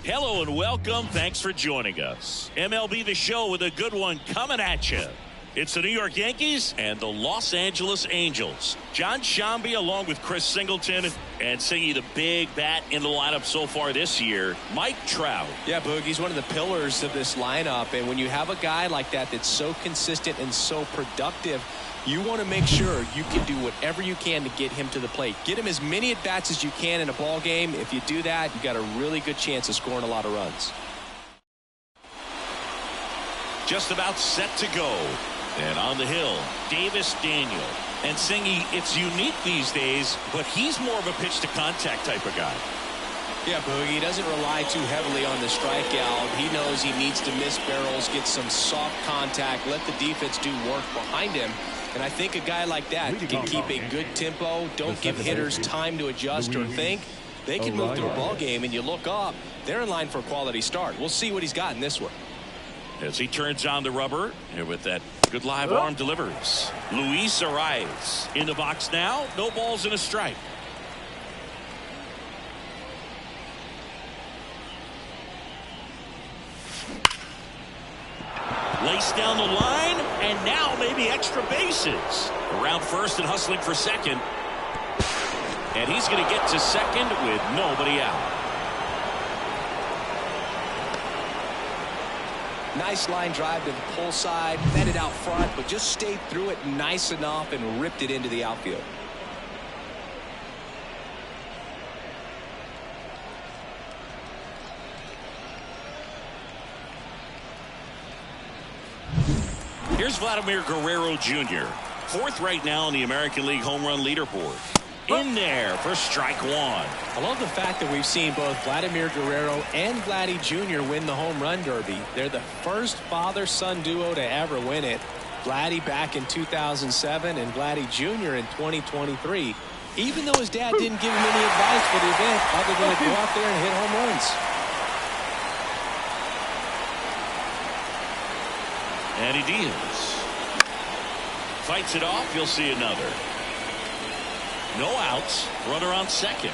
Hello and welcome. Thanks for joining us. MLB The Show with a good one coming at you. It's the New York Yankees and the Los Angeles Angels. John Shambi along with Chris Singleton and singing the big bat in the lineup so far this year, Mike Trout. Yeah, Boog, he's one of the pillars of this lineup. And when you have a guy like that that's so consistent and so productive, you want to make sure you can do whatever you can to get him to the plate. Get him as many at-bats as you can in a ball game. If you do that, you got a really good chance of scoring a lot of runs. Just about set to go. And on the hill, Davis Daniel. And Singy, it's unique these days, but he's more of a pitch-to-contact type of guy. Yeah, Boogie, he doesn't rely too heavily on the strikeout. He knows he needs to miss barrels, get some soft contact, let the defense do work behind him. And I think a guy like that can keep a good tempo, don't give hitters time to adjust or think. They can move through a ball game, and you look up, they're in line for a quality start. We'll see what he's got in this one. As he turns on the rubber, and with that good live arm delivers. Luis Arias in the box now. No balls and a strike. Laced down the line, and now maybe extra bases. Around first and hustling for second. And he's going to get to second with nobody out. Nice line drive to the pull side, met it out front, but just stayed through it nice enough and ripped it into the outfield. Here's Vladimir Guerrero Jr., fourth right now on the American League home run leaderboard. In there for strike one. I love the fact that we've seen both Vladimir Guerrero and Vladdy Jr. win the home run derby. They're the first father-son duo to ever win it. Vladdy back in 2007 and Vladdy Jr. in 2023. Even though his dad didn't give him any advice for the event other than to go out there and hit home runs. And he deals. Fights it off. You'll see another. No outs. Runner on second.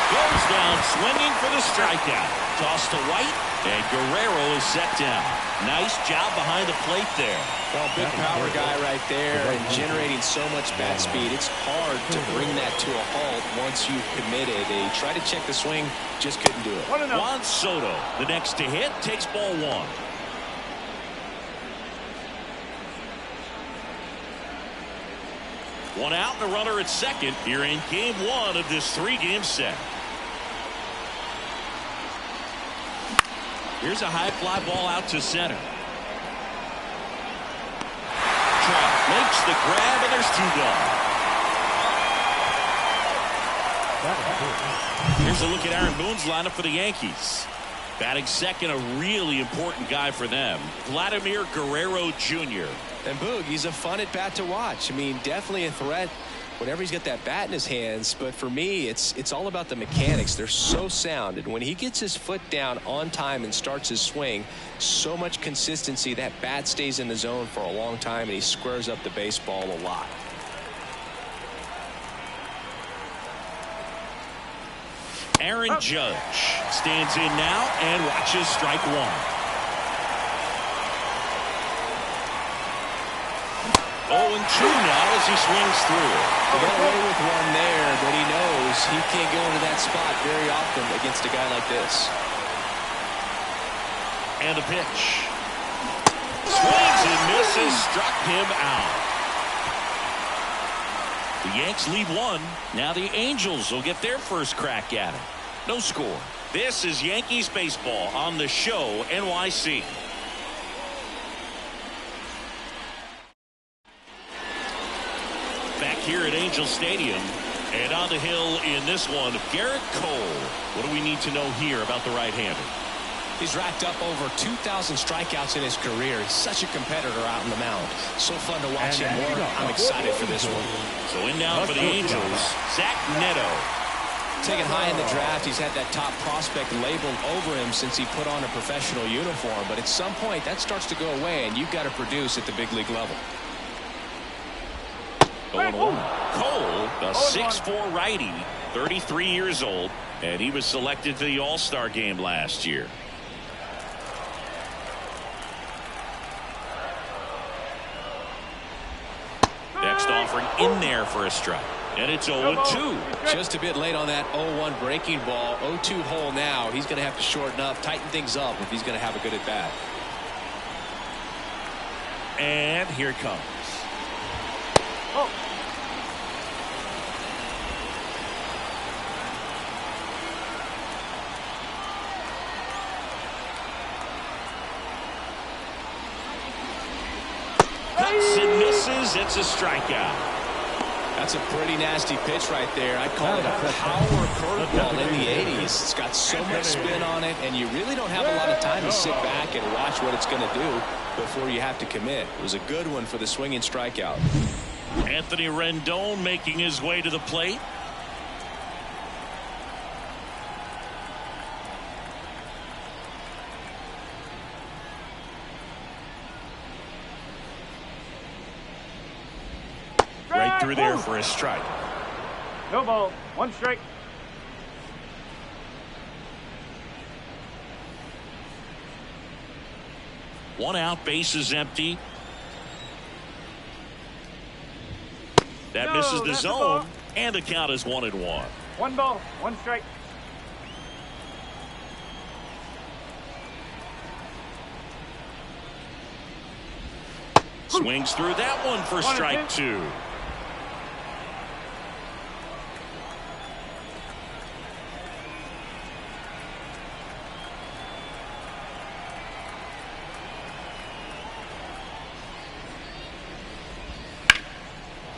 Goes down swinging for the strikeout. Toss to White, and Guerrero is set down. Nice job behind the plate there. Well, big power guy right there and generating so much bat speed. It's hard to bring that to a halt once you've committed. They tried to check the swing, just couldn't do it. Juan Soto, the next to hit, takes ball one. One out and a runner at second here in game one of this three-game set. Here's a high fly ball out to center. Trout makes the grab, and there's two gone. Here's a look at Aaron Boone's lineup for the Yankees. Batting second, a really important guy for them, Vladimir Guerrero Jr. And Boog, he's a fun at bat to watch. I mean, definitely a threat whenever he's got that bat in his hands. But for me, it's all about the mechanics. They're so sound. And when he gets his foot down on time and starts his swing, so much consistency, that bat stays in the zone for a long time, and he squares up the baseball a lot. Aaron Judge stands in now and watches strike one. 0-2 now as he swings through. He got away with one there, but he knows he can't go into that spot very often against a guy like this. And the pitch. Swings and misses, struck him out. The Yanks lead one. Now the Angels will get their first crack at it. No score. This is Yankees baseball on the Show NYC. Back here at Angel Stadium, and on the hill in this one, Garrett Cole. What do we need to know here about the right-hander? He's racked up over 2,000 strikeouts in his career. He's such a competitor out on the mound. So fun to watch him work. I'm excited for this one. So in now for the Angels, Zach Neto. Taken high in the draft, he's had that top prospect labeled over him since he put on a professional uniform. But at some point, that starts to go away, and you've got to produce at the big league level. 0-1. Cole, a 6'4" righty, 33 years old, and he was selected to the All-Star game last year. Next offering in there for a strike, and it's 0-2. Just a bit late on that 0-1 breaking ball. 0-2 hole now. He's going to have to shorten up, tighten things up if he's going to have a good at bat. And here it comes. Cuts and misses. It's a strikeout. That's a pretty nasty pitch right there. I'd call it a power curveball in the 80s. It's got so much spin on it, and you really don't have a lot of time to sit back and watch what it's going to do before you have to commit. It was a good one for the swinging strikeout. Anthony Rendon making his way to the plate. Right through there for a strike. No ball, one strike. One out, bases empty. That misses the zone, and the count is 1-1. One ball, one strike. Swings through that one for strike two.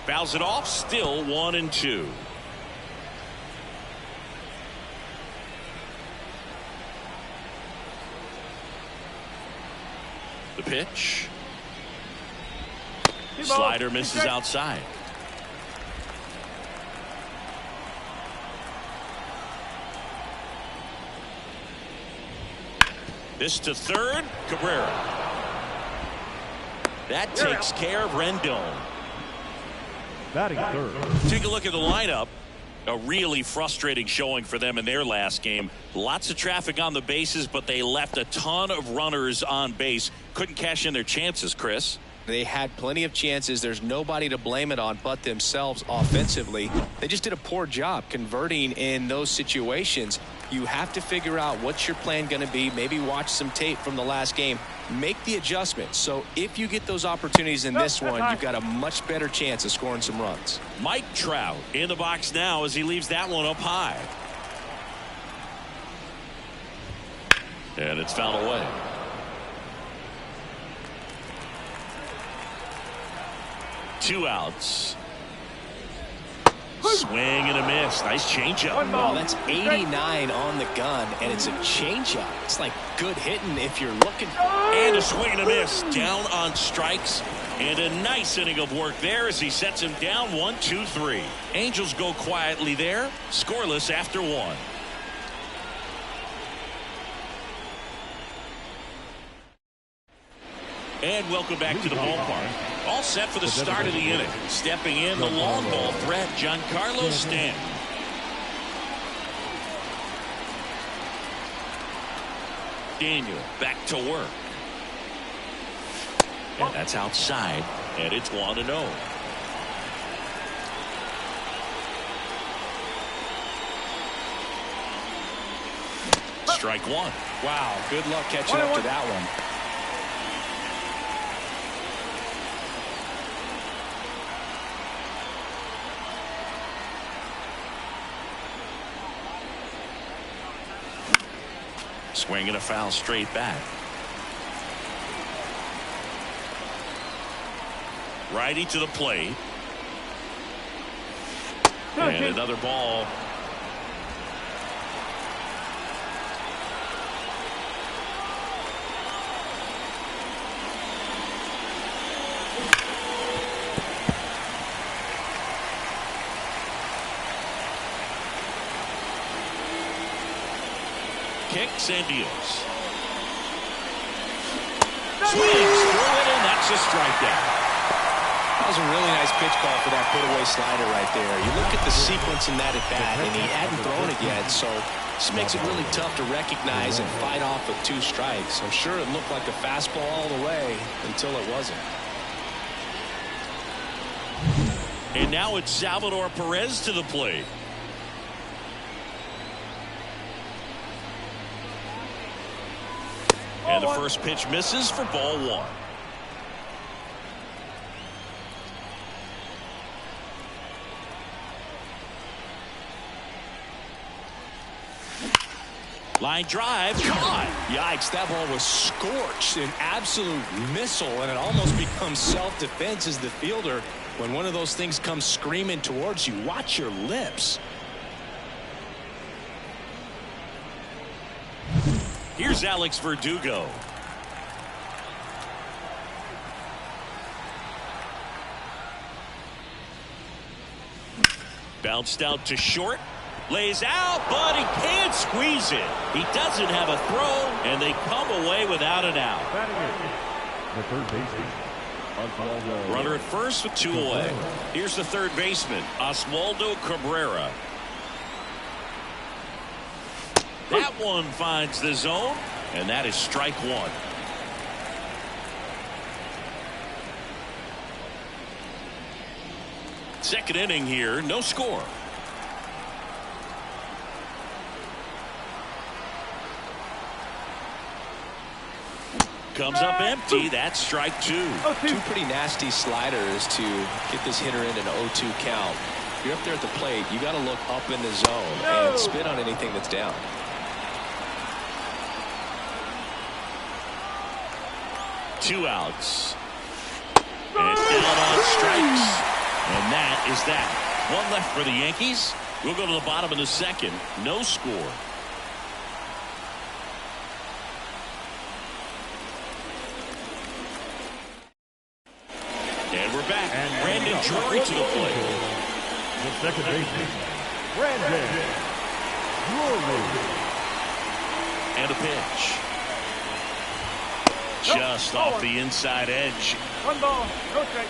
Fouls it off, still 1-2. The pitch. Slider misses outside. This to third, Cabrera. That takes care of Rendon. Batting third. Take a look at the lineup. A really frustrating showing for them in their last game. Lots of traffic on the bases, but they left a ton of runners on base. Couldn't cash in their chances, Chris. They had plenty of chances. There's nobody to blame it on but themselves offensively. They just did a poor job converting in those situations. You have to figure out what's your plan going to be. Maybe watch some tape from the last game. Make the adjustment. So if you get those opportunities in this one, you've got a much better chance of scoring some runs. Mike Trout in the box now as he leaves that one up high. And it's fouled away. Two outs. Swing and a miss. Nice changeup. Wow, that's 89 on the gun, and it's a changeup. It's like good hitting if you're looking. And a swing and a miss. Down on strikes. And a nice inning of work there as he sets him down 1-2-3. Angels go quietly there. Scoreless after 1. And welcome back to the ballpark. All set for the start of the inning. Stepping in, the long ball threat, Giancarlo Stanton. Daniel back to work. And that's outside, and it's 1-0. Strike one. Wow, good luck catching up to that one. Swing and a foul straight back. Righty to the plate. And another ball. Kicks and deals. Swings through it, and that's a strikeout. That was a really nice pitch call for that put-away slider right there. You look at the sequence in that at-bat, and he hadn't thrown it yet, so this makes it really tough to recognize and fight off with 2 strikes. I'm sure it looked like a fastball all the way until it wasn't. And now it's Salvador Perez to the plate. And the first pitch misses for ball 1. Line drive, caught. Yikes, that ball was scorched, an absolute missile, and it almost becomes self-defense as the fielder. When one of those things comes screaming towards you, watch your lips. Here's Alex Verdugo. Bounced out to short. Lays out, but he can't squeeze it. He doesn't have a throw, and they come away without an out. The third baseman. Runner at first with 2 away. Here's the third baseman, Oswaldo Cabrera. That one finds the zone, and that is strike 1. Second inning here, no score. Comes up empty. That's strike 2. 2 pretty nasty sliders to get this hitter in an 0-2 count. If you're up there at the plate, you got to look up in the zone and spit on anything that's down. Two outs. And down on strikes. And that is that. 1 left for the Yankees. We'll go to the bottom of the second. No score. And we're back. Brandon Drury to the plate. The second baseman, Brandon Drury. And a pitch. Just off the inside edge. 1 ball, no strike.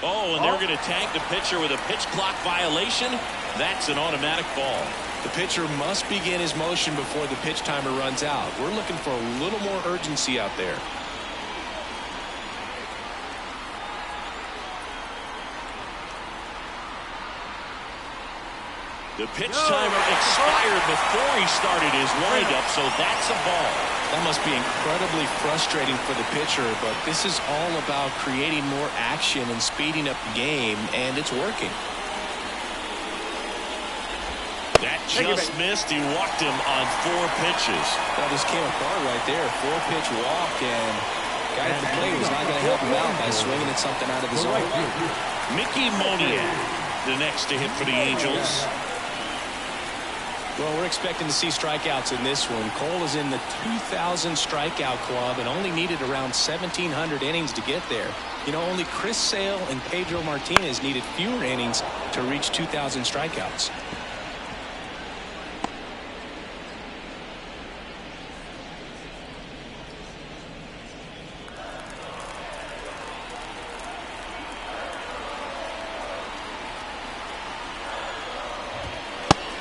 Oh, and they're going to tag the pitcher with a pitch clock violation. That's an automatic ball. The pitcher must begin his motion before the pitch timer runs out. We're looking for a little more urgency out there. The pitch timer expired before he started his windup, so that's a ball. That must be incredibly frustrating for the pitcher, but this is all about creating more action and speeding up the game, and it's working. Just missed. He walked him on 4 pitches. That just came apart right there. 4-pitch walk, and guy at the plate was not going to help him out by swinging at something out of the zone. Mickey Moniak, the next to hit for the Angels. Well, we're expecting to see strikeouts in this one. Cole is in the 2,000 strikeout club and only needed around 1,700 innings to get there. You know, only Chris Sale and Pedro Martinez needed fewer innings to reach 2,000 strikeouts.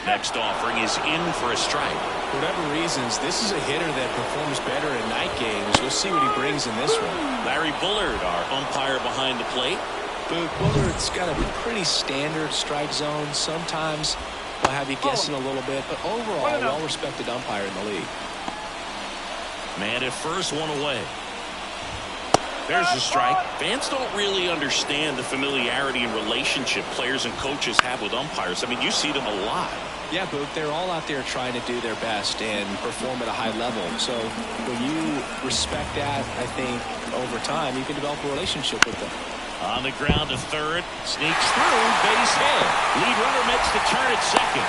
Next offering is in for a strike. For whatever reasons, this is a hitter that performs better in night games. We'll see what he brings in this one. Larry Bullard, our umpire behind the plate. Bullard's got a pretty standard strike zone. Sometimes he'll have you guessing a little bit, but overall, well-respected umpire in the league. Man at first, 1 away. There's the strike. Fans don't really understand the familiarity and relationship players and coaches have with umpires. I mean, you see them a lot. Yeah, Boog, they're all out there trying to do their best and perform at a high level. So when you respect that, I think over time you can develop a relationship with them. On the ground to third, sneaks through, base hit. Lead runner makes the turn at second.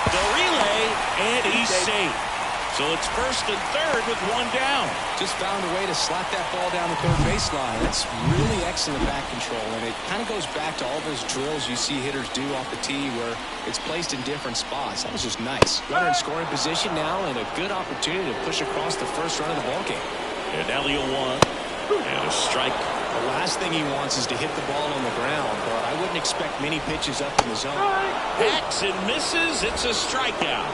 The relay, and he's safe. So it's first and third with 1 down. Just found a way to slap that ball down the third baseline. That's really excellent back control, and it kind of goes back to all those drills you see hitters do off the tee where it's placed in different spots. That was just nice. Runner in scoring position now, and a good opportunity to push across the first run of the ballgame. And now the 0-1, and a strike. The last thing he wants is to hit the ball on the ground, but I wouldn't expect many pitches up in the zone. Hacks and misses. It's a strikeout.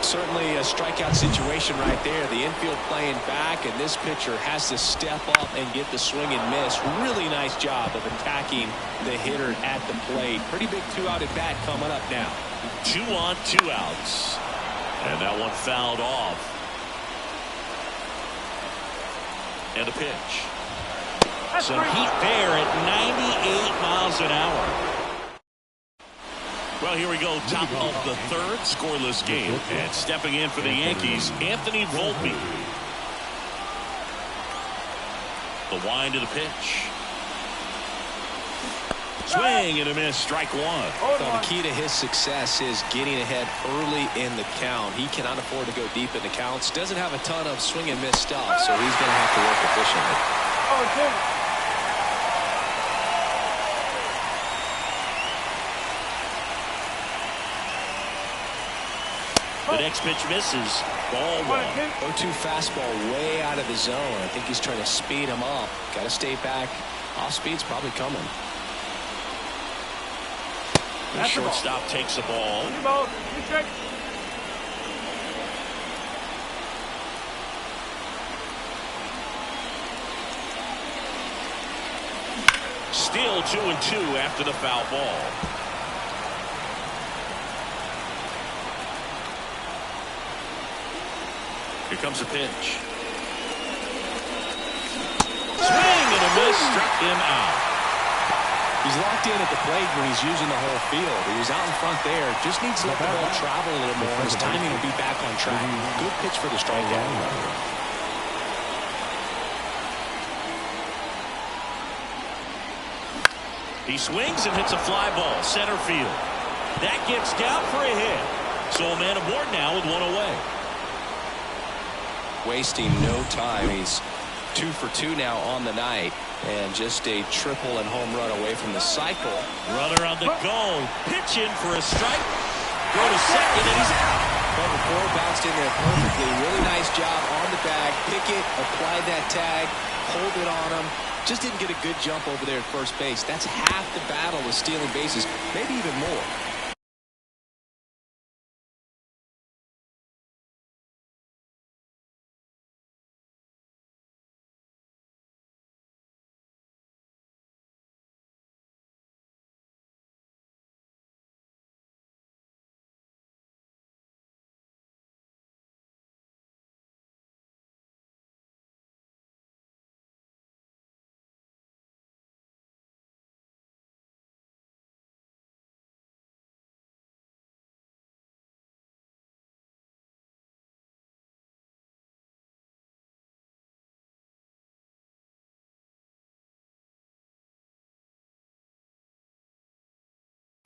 Certainly a strikeout situation right there. The infield playing back, and this pitcher has to step up and get the swing and miss. Really nice job of attacking the hitter at the plate. Pretty big 2-out at bat coming up now. 2 on, 2 outs. And that one fouled off. And a pitch. Some heat there at 98 miles an hour. Well, here we go. Top of the third, scoreless game. And stepping in for the Yankees, Anthony Volpe. The wind to the pitch. Swing and a miss, strike 1. Well, the key to his success is getting ahead early in the count. He cannot afford to go deep in the counts. Doesn't have a ton of swing and miss stuff, so he's going to have to work efficiently. The next pitch misses. Ball 1. 0-2 fastball way out of the zone. I think he's trying to speed him up. Got to stay back. Off speed's probably coming. The shortstop takes the ball. Still 2-2 after the foul ball. Here comes a pitch. Swing and a miss, struck him out. He's locked in at the plate when he's using the whole field. He was out in front there. Just needs to let the ball travel a little more. His timing will be back on track. Good pitch for the strikeout. He swings and hits a fly ball, center field. That gets down for a hit. So a man aboard now with 1 away. Wasting no time. He's 2 for 2 now on the night, and just a triple and home run away from the cycle. Runner on the go. Pitch in for a strike. Go to second, and he's out. But before bounced in there perfectly. Really nice job on the bag. Pick it, applied that tag, hold it on him. Just didn't get a good jump over there at first base. That's half the battle with stealing bases, maybe even more.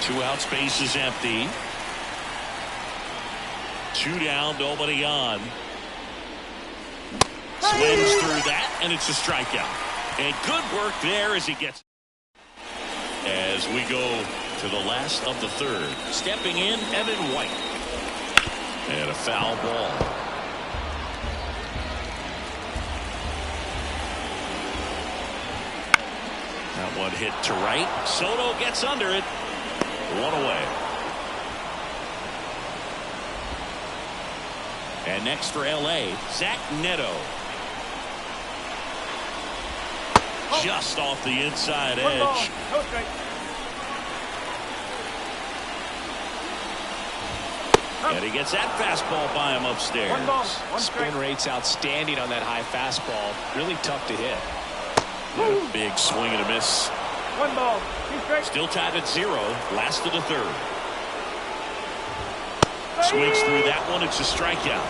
2 outs, base is empty. 2 down, nobody on. Swings through that, and it's a strikeout. And good work there as he gets. As we go to the last of the 3rd. Stepping in, Evan White. And a foul ball. That one hit to right. Soto gets under it. 1 away. And next for L.A., Zach Neto. Just off the inside edge. No strike. And he gets that fastball by him upstairs. 1 ball, 1 strike. Spin rate's outstanding on that high fastball. Really tough to hit. And a big swing and a miss. 1 ball, 2 strikes. Still tied at 0. Last of the 3rd. Swings through that one. It's a strikeout.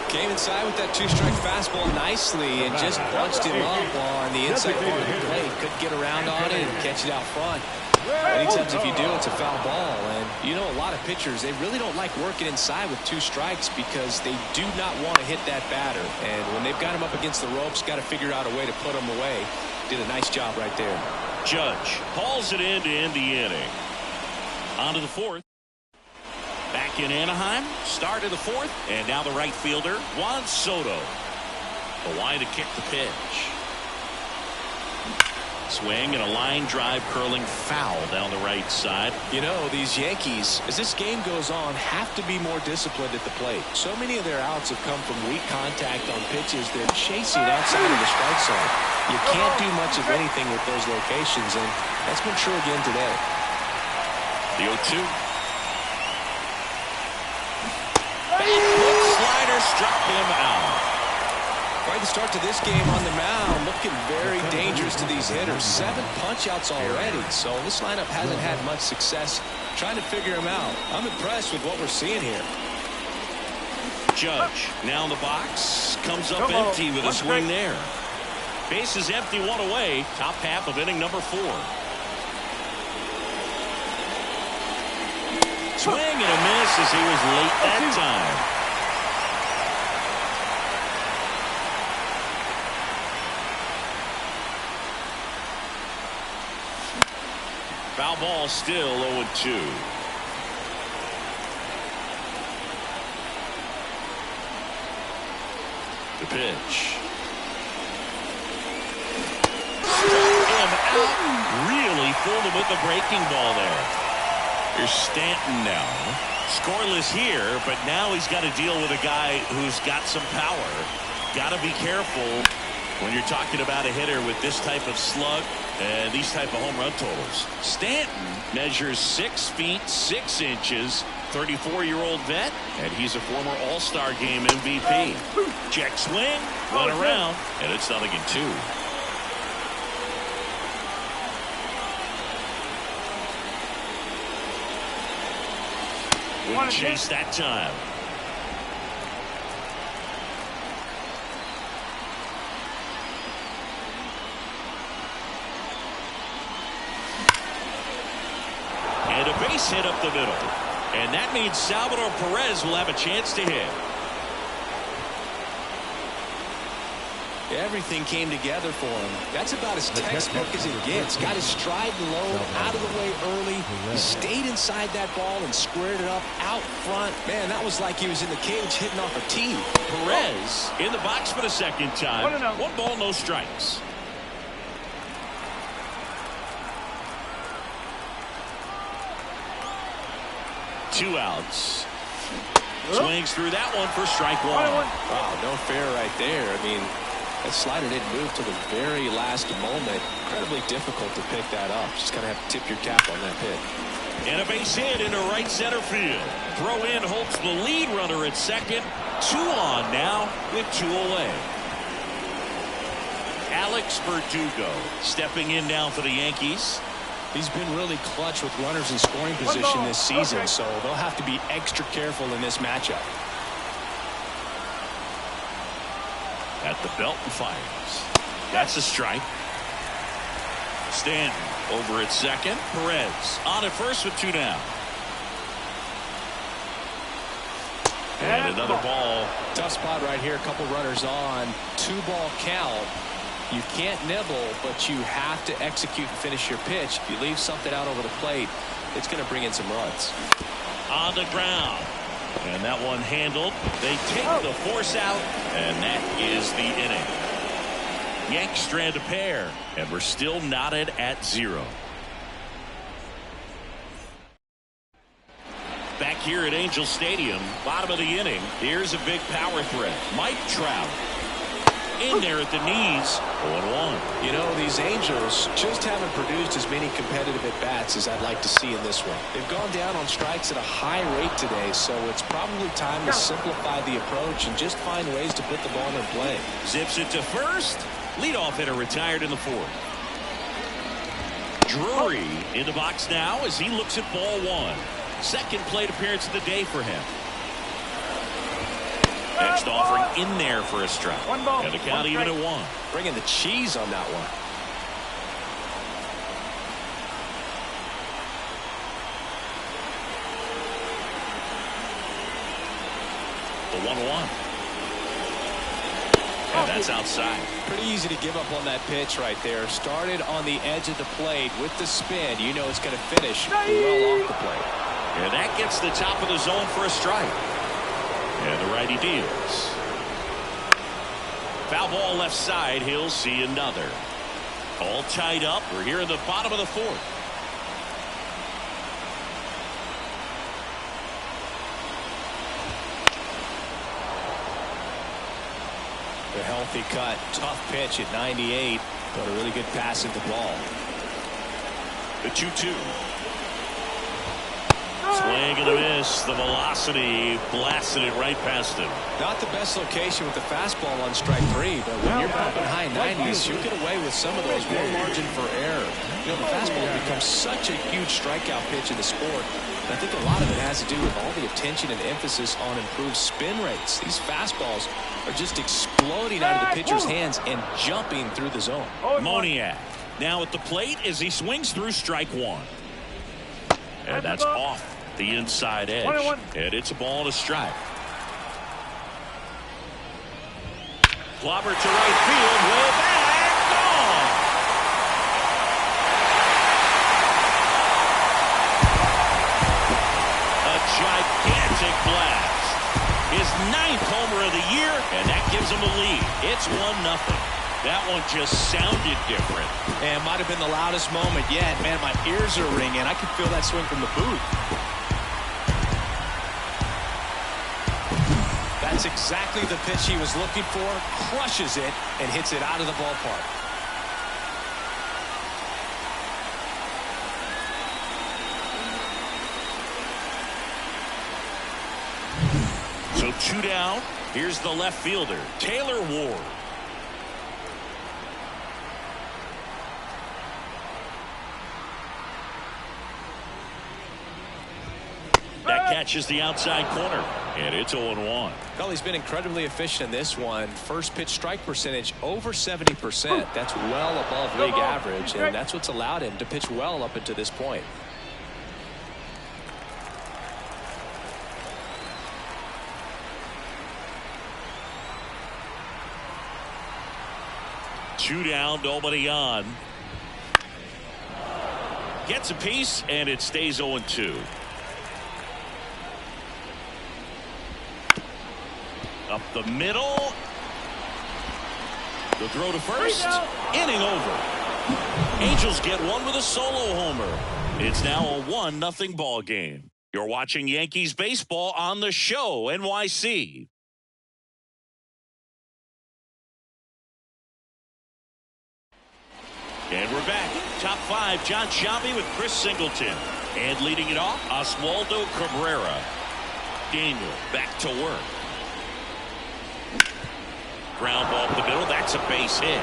Came inside with that 2-strike fastball nicely and just punched him up on the inside part of the plate. Couldn't get around on it and catch it out front. Many times if you do, it's a foul ball. And you know, a lot of pitchers, they really don't like working inside with 2 strikes because they do not want to hit that batter. And when they've got him up against the ropes, got to figure out a way to put him away. Did a nice job right there. Judge hauls it in to end the inning. On to the 4th. Back in Anaheim, start of the 4th, and now the right fielder, Juan Soto. The line to kick the pitch. Swing and a line drive curling foul down the right side. You know, these Yankees, as this game goes on, have to be more disciplined at the plate. So many of their outs have come from weak contact on pitches they're chasing outside of the strike zone. You can't do much of anything with those locations, and that's been true again today. The 0-2. Slider struck him out. Quite the start to this game on the mound. Looking very dangerous to these hitters. 7 punch-outs already. So this lineup hasn't had much success trying to figure him out. I'm impressed with what we're seeing here. Judge now in the box. Comes up empty with a swing there. Base is empty, 1 away. Top half of inning number 4. Swing and a miss as he was late that time. Foul ball, still 0-2. The pitch. Struck him out. Really fooled him with the breaking ball there. Here's Stanton now. Scoreless here, but now he's got to deal with a guy who's got some power. Got to be careful when you're talking about a hitter with this type of slug and these type of home run totals. Stanton measures 6 feet 6 inches, 34-year-old vet, and he's a former All-Star Game MVP. Check swing, run around, and it's 0-2. Wouldn't chase that time. And a base hit up the middle. And that means Salvador Perez will have a chance to hit. Everything came together for him. That's about as textbook as it gets. Got his stride low, out of the way early. He stayed inside that ball and squared it up out front. Man, that was like he was in the cage hitting off a tee. Perez in the box for the second time. 1 ball, no strikes. Two outs. Swings through that one for strike 1. Wow, no fair right there. I mean, that slider didn't move till the very last moment. Incredibly difficult to pick that up. Just kind of have to tip your cap on that hit. And a base hit into right center field. Throw in Holt's the lead runner at second. 2 on now with 2 away. Alex Verdugo stepping in now for the Yankees. He's been really clutch with runners in scoring position this season, so they'll have to be extra careful in this matchup. At the belt and fires. That's a strike. Stanton Over at second, Perez on at first with 2 down. And another ball. Tough spot right here. A couple runners on. 2-ball count. You can't nibble, but you have to execute and finish your pitch. If you leave something out over the plate, it's going to bring in some runs. On the ground. And that one handled. They take the force out, and that is the inning. Yanks strand a pair, and we're still knotted at 0. Back here at Angel Stadium, bottom of the inning, here's a big power threat. Mike Trout in there at the knees, 0-1. You know, these Angels just haven't produced as many competitive at-bats as I'd like to see in this one. They've gone down on strikes at a high rate today, so it's probably time to simplify the approach and just find ways to put the ball in play. Zips it to first. Leadoff hitter retired in the 4th. Drury in the box now as he looks at ball 1. Second plate appearance of the day for him. Next offering in there for a strike. 1 ball. And the count even at 1. Bringing the cheese on that one. The 1-1. And that's outside. Pretty easy to give up on that pitch right there. Started on the edge of the plate with the spin. You know it's going to finish well off the plate. And that gets the top of the zone for a strike. And the righty deals. Foul ball left side. He'll see another. All tied up. We're here in the bottom of the 4th. A healthy cut. Tough pitch at 98. But a really good pass at the ball. The 2-2. Swing and a miss. The velocity blasted it right past him. Not the best location with the fastball on strike 3, but when you're pumping high 90s, you get away with some of those, more margin for error. You know, the fastball becomes such a huge strikeout pitch in the sport. And I think a lot of it has to do with all the attention and emphasis on improved spin rates. These fastballs are just exploding out of the pitcher's hands and jumping through the zone. Moniak now at the plate as he swings through strike 1. And that's off the inside edge. And it's a ball and a strike. Clobber to right field. Way back. Gone. A gigantic blast. His 9th homer of the year, and that gives him a lead. It's 1-0. That one just sounded different. And might have been the loudest moment yet. Man, my ears are ringing. I can feel that swing from the booth. That's exactly the pitch he was looking for. Crushes it and hits it out of the ballpark. So 2 down. Here's the left fielder, Taylor Ward. That catches the outside corner, and it's 0-1. Well, he's been incredibly efficient in this one. First pitch strike percentage over 70%. That's well above league average, and that's what's allowed him to pitch well up until this point. Two down, nobody on. Gets a piece, and it stays 0-2. Up the middle. The throw to first. Inning over. Angels get one with a solo homer. It's now a 1-0 ball game. You're watching Yankees baseball on the show, NYC. And we're back. Top 5, John Sciambi with Chris Singleton. And leading it off, Oswaldo Cabrera. Daniel back to work. Ground ball up the middle. That's a base hit.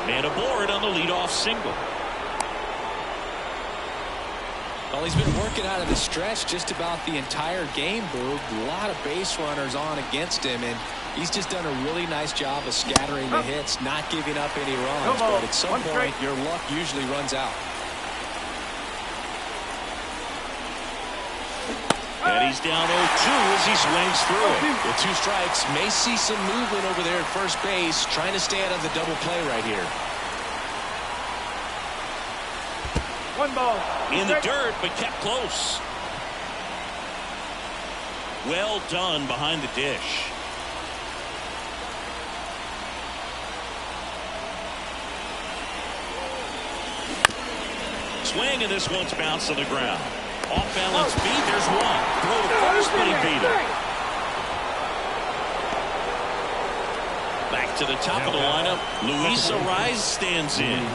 Man aboard on the leadoff single. Well, he's been working out of the stretch just about the entire game, Boog. A lot of base runners on against him, and He's just done a really nice job of scattering the hits, not giving up any runs. But at some point, your luck usually runs out. And he's down 0-2 as he swings through it. With 2 strikes, may see some movement over there at first base, trying to stay out of the double play right here. 1 ball. In the dirt, but kept close. Well done behind the dish. Swing, and this one's bounced on the ground. Off balance feet, there's one. Throw to first, but he beat it. Back to the top of the lineup. Luis Ariz stands in.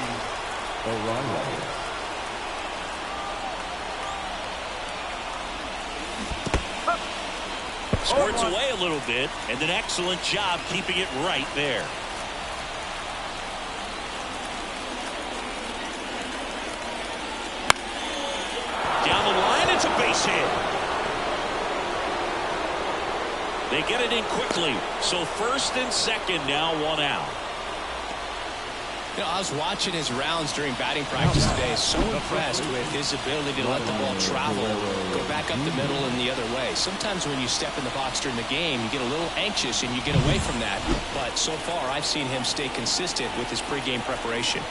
Squirts away a little bit, and an excellent job keeping it right there. Down the line, it's a base hit. They get it in quickly. So first and second now, 1 out. You know, I was watching his rounds during batting practice today. So impressed with his ability to let the ball travel, go back up the middle and the other way. Sometimes when you step in the box during the game, you get a little anxious and you get away from that. But so far, I've seen him stay consistent with his pregame preparation.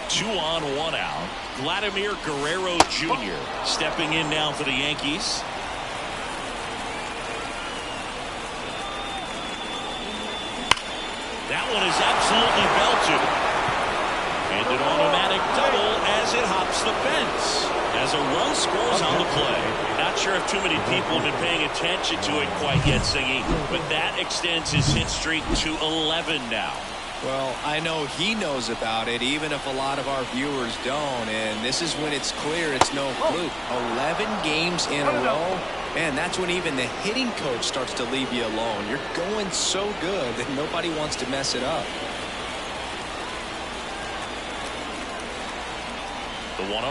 2 on, 1 out. Vladimir Guerrero Jr. stepping in now for the Yankees. That one is absolutely belted. And an automatic double as it hops the fence. As a run scores on the play. Not sure if too many people have been paying attention to it quite yet, Singy, but that extends his hit streak to 11 now. Well, I know he knows about it, even if a lot of our viewers don't. And this is when it's clear it's no fluke. 11 games in a row. Man, that's when even the hitting coach starts to leave you alone. You're going so good that nobody wants to mess it up. The 1-0.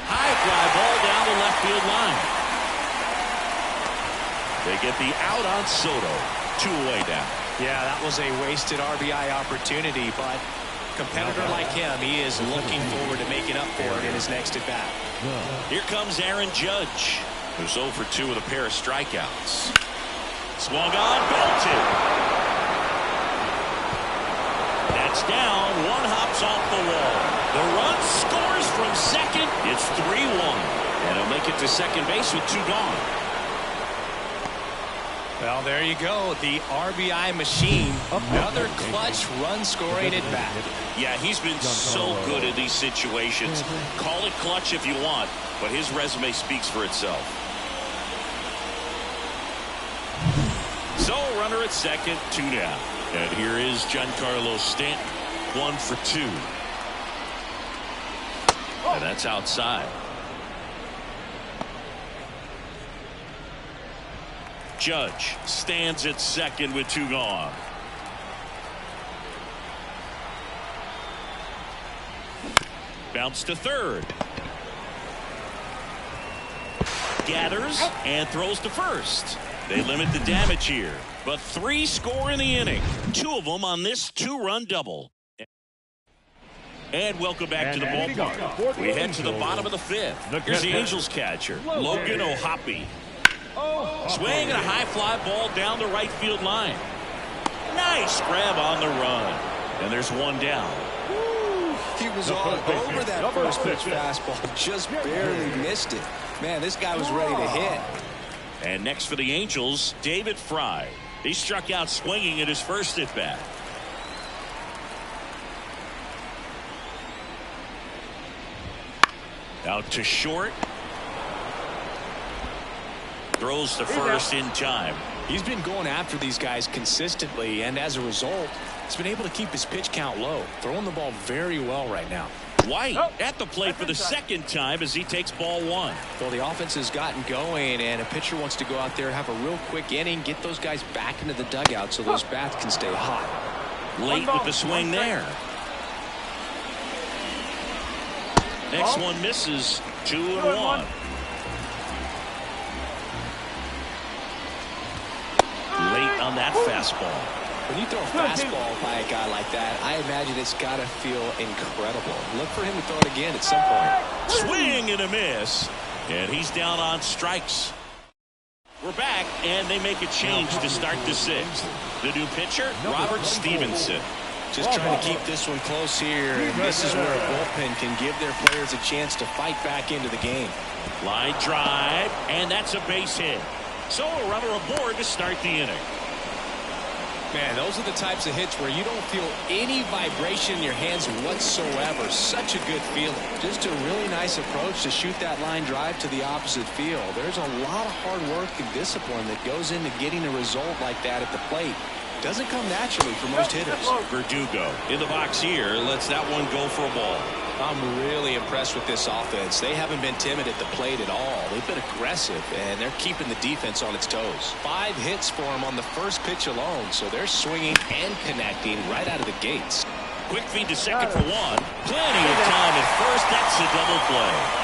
High fly ball down the left field line. They get the out on Soto. 2 away now. Yeah, that was a wasted RBI opportunity, but a competitor like him, he is looking forward to making up for it in his next at bat. Here comes Aaron Judge, who's 0 for 2 with a pair of strikeouts. Swung on, belted. That's down. 1 hops off the wall. The run scores from second. It's 3-1. And he'll make it to second base with 2 gone. Well, there you go. The RBI machine. Another clutch run scoring at bat. Yeah, he's been so good in these situations. Call it clutch if you want, but his resume speaks for itself. So, runner at second, 2 down. And here is Giancarlo Stanton, 1 for 2. And that's outside. Judge stands at second with 2 gone. Bounce to third. Gathers and throws to first. They limit the damage here, but 3 score in the inning. 2 of them on this 2-run double. And welcome back to the ballpark. We head to the bottom of the 5th. Here's the Angels catcher, Logan O'Hoppe. Swing and a high fly ball down the right field line. Nice grab on the run. And there's 1 down. He was all over that first pitch fastball. Just barely missed it. Man, this guy was ready to hit. And next for the Angels, David Fry. He struck out swinging at his first at bat. Out to short. Throws to first in time. He's been going after these guys consistently, and as a result, he's been able to keep his pitch count low. Throwing the ball very well right now. White at the plate for the second time as he takes ball 1. Well, the offense has gotten going, and a pitcher wants to go out there, have a real quick inning, get those guys back into the dugout so those bats can stay hot. Late with the swing there. Next one misses. 2-1. on that fastball. When you throw a fastball by a guy like that, I imagine it's got to feel incredible. Look for him to throw it again at some point. Swing and a miss. And he's down on strikes. We're back, and they make a change to start the sixth. The new pitcher, Robert Stevenson. Just trying to keep this one close here, and this is where a bullpen can give their players a chance to fight back into the game. Line drive, and that's a base hit. So a runner aboard to start the inning. Man, those are the types of hits where you don't feel any vibration in your hands whatsoever. Such a good feeling. Just a really nice approach to shoot that line drive to the opposite field. There's a lot of hard work and discipline that goes into getting a result like that at the plate. Doesn't come naturally for most hitters. Verdugo in the box here lets that one go for a ball. I'm really impressed with this offense. They haven't been timid at the plate at all. They've been aggressive, and they're keeping the defense on its toes. 5 hits for them on the first pitch alone, so they're swinging and connecting right out of the gates. Quick feed to second for one. Plenty of time at first. That's a double play.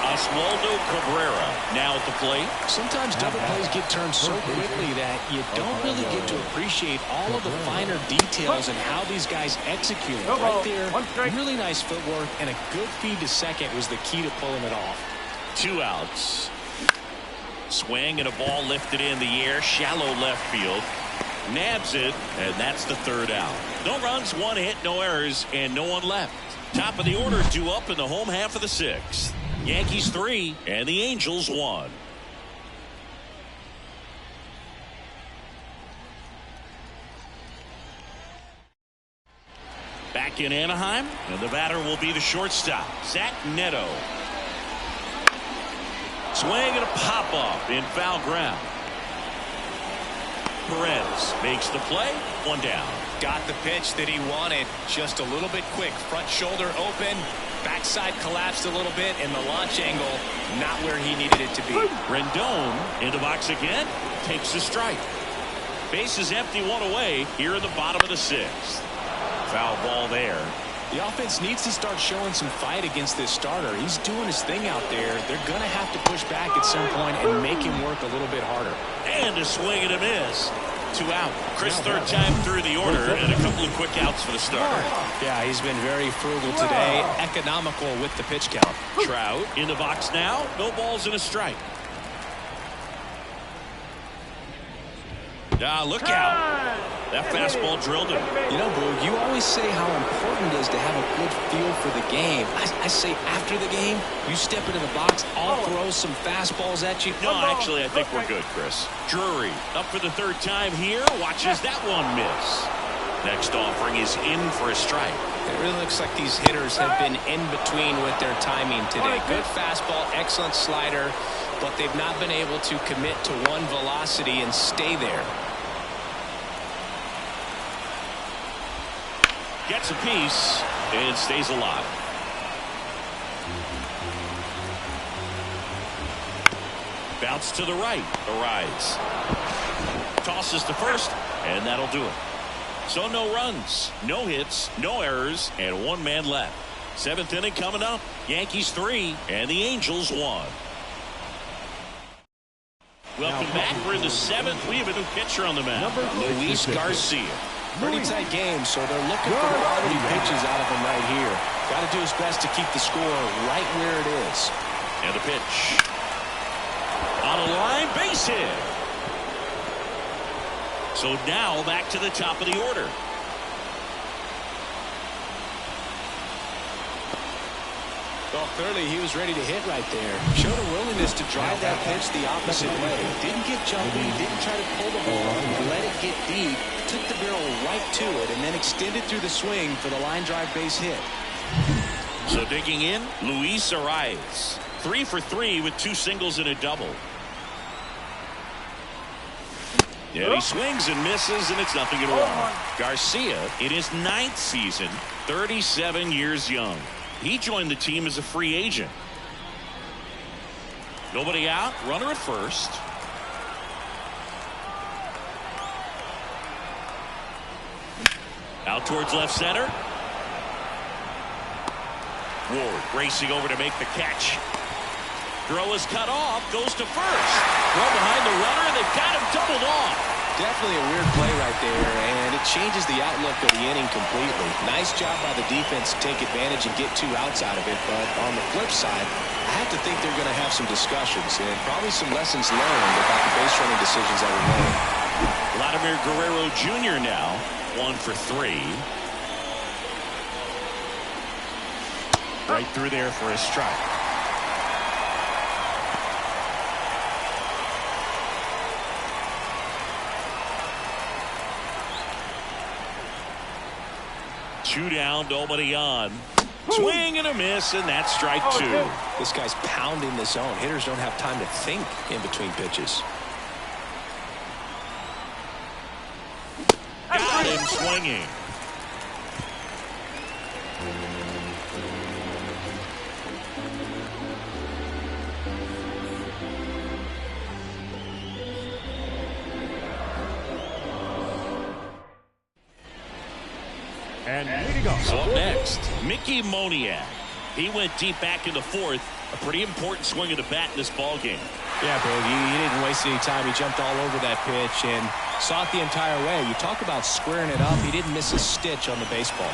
Oswaldo Cabrera now at the plate. Sometimes double plays get turned so quickly that you don't really get to appreciate all of the finer details and how these guys execute it. Right there, really nice footwork, and a good feed to second was the key to pulling it off. 2 outs. Swing and a ball lifted in the air, shallow left field. Nabs it, and that's the 3rd out. No runs, 1 hit, no errors, and no one left. Top of the order due up in the home half of the 6th. Yankees 3 and the Angels 1. Back in Anaheim, and the batter will be the shortstop, Zach Neto. Swing and a pop-up in foul ground. Perez makes the play, 1 down. Got the pitch that he wanted, just a little bit quick. Front shoulder open, backside collapsed a little bit, and the launch angle not where he needed it to be. Rendon in the box again, takes a strike. Base is empty, 1 away here in the bottom of the 6th. Foul ball there. The offense needs to start showing some fight against this starter. He's doing his thing out there. They're going to have to push back at some point and make him work a little bit harder. And a swing and a miss. 2 out. Chris, 3rd time through the order, and a couple of quick outs for the starter. Yeah, he's been very frugal today, economical with the pitch count. Trout in the box now. No balls and a strike. Look out. That fastball drilled him. You know, Boog, you always say how important it is to have a good feel for the game. I say after the game, you step into the box, I'll throw some fastballs at you. No, actually, I think we're good, Chris. Drury up for the 3rd time here. Watches that one miss. Next offering is in for a strike. It really looks like these hitters have been in between with their timing today. Good fastball, excellent slider, but they've not been able to commit to one velocity and stay there. Gets a piece and stays alive. Bounce to the right. Arrives. Tosses to first, and that'll do it. So no runs, no hits, no errors, and 1 man left. 7th inning coming up. Yankees 3 and the Angels 1. Welcome back. We're in the 7th. We have a new pitcher on the mound, Luis Garcia. Pretty tight game, so they're looking for quality pitches out of him right here. Got to do his best to keep the score right where it is. And the pitch. On a line, base hit. So now back to the top of the order. Well, clearly he was ready to hit right there. Showed a willingness to drive that pitch the opposite way. Didn't get jumpy, didn't try to pull the ball, let it get deep, took the barrel right to it, and then extended through the swing for the line drive base hit. So digging in, Luis Arias. 3 for 3 with 2 singles and a double. Yeah, he swings and misses, and it's nothing at all. Garcia, in his 9th season, 37 years young. He joined the team as a free agent. Nobody out, runner at first. Out towards left center. Ward racing over to make the catch. Throw is cut off, goes to first. Throw behind the runner, they've got him doubled off. Definitely a weird play right there, and it changes the outlook of the inning completely. Nice job by the defense to take advantage and get 2 outs out of it, but on the flip side, I have to think they're going to have some discussions and probably some lessons learned about the base running decisions that were made. Vladimir Guerrero Jr. now 1 for 3. Right through there for a strike. Two down, nobody on. Swing and a miss, and that's strike 2. This guy's pounding the zone. Hitters don't have time to think in between pitches. Got him swinging. And leading off. So up next, Mickey Moniak. He went deep back in the 4th. A pretty important swing of the bat in this ball game. Yeah, Big. He didn't waste any time. He jumped all over that pitch and saw it the entire way. You talk about squaring it up. He didn't miss a stitch on the baseball.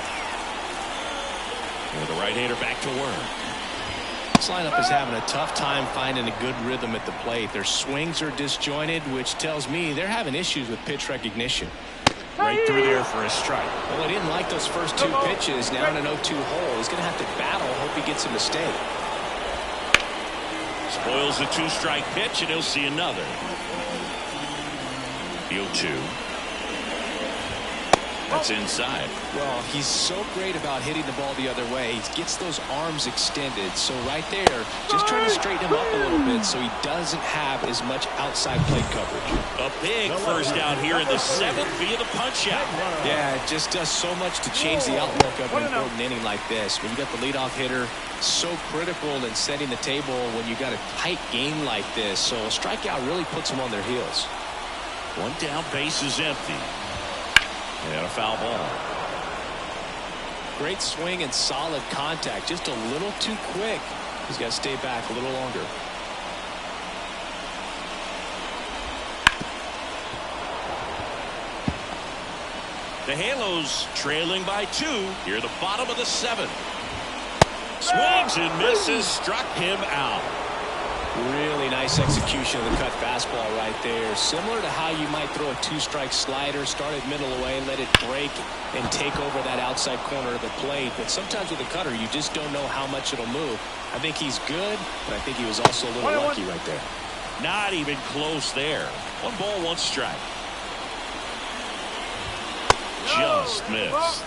And the right-hander back to work. This lineup is having a tough time finding a good rhythm at the plate. Their swings are disjointed, which tells me they're having issues with pitch recognition. Right through there for a strike. Well, he didn't like those first 2 pitches. Now in an 0-2 hole. He's going to have to battle. Hope he gets a mistake. Spoils the 2-strike pitch, and he'll see another. The 0-2. That's inside. Well, he's so great about hitting the ball the other way. He gets those arms extended. So right there, just trying to straighten him up a little bit so he doesn't have as much outside plate coverage. A big first out here in the 7th via the punch-out. Yeah, it just does so much to change the outlook of an important inning like this. When you got the leadoff hitter, so critical in setting the table when you got a tight game like this. So a strikeout really puts them on their heels. 1 down, base is empty. And a foul ball. Great swing and solid contact. Just a little too quick. He's got to stay back a little longer. The Halos trailing by 2 here at the bottom of the 7th. Swings and misses, struck him out. Really nice execution of the cut fastball right there. Similar to how you might throw a 2-strike slider, start it middle away, let it break, and take over that outside corner of the plate. But sometimes with a cutter, you just don't know how much it'll move. I think he's good, but I think he was also a little lucky right there. Not even close there. 1 ball, 1 strike. Just missed.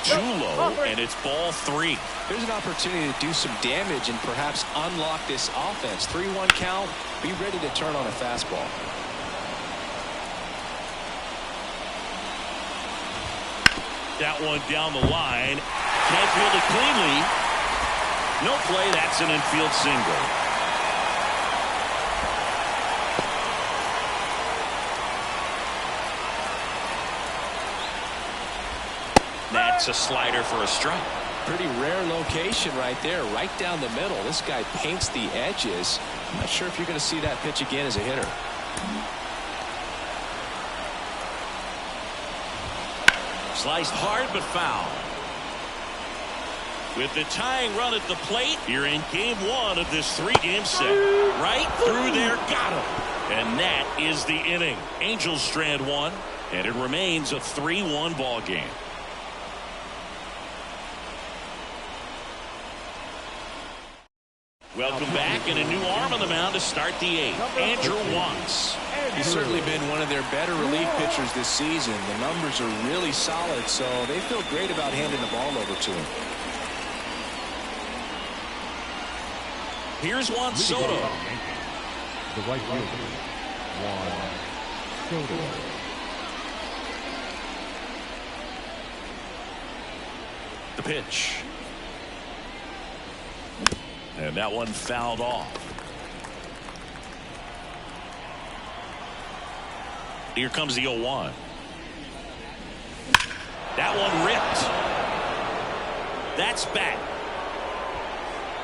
Too low, and it's ball 3. There's an opportunity to do some damage and perhaps unlock this offense. 3-1 count. Be ready to turn on a fastball. That one down the line. Can't field it cleanly. No play. That's an infield single. That's a slider for a strike. Pretty rare location right there, right down the middle. This guy paints the edges. I'm not sure if you're going to see that pitch again as a hitter. Sliced hard but foul. With the tying run at the plate, you're in game 1 of this 3-game set. Right through there, got him. And that is the inning. Angels strand 1, and it remains a 3-1 ball game. Welcome back, and a new arm on the mound to start the 8th. Andrew Watts. He's certainly been one of their better relief pitchers this season. The numbers are really solid, so they feel great about handing the ball over to him. Here's Juan Soto. The right fielder, Juan Soto. The pitch. And that one fouled off. Here comes the 0-1. That one ripped. That's back.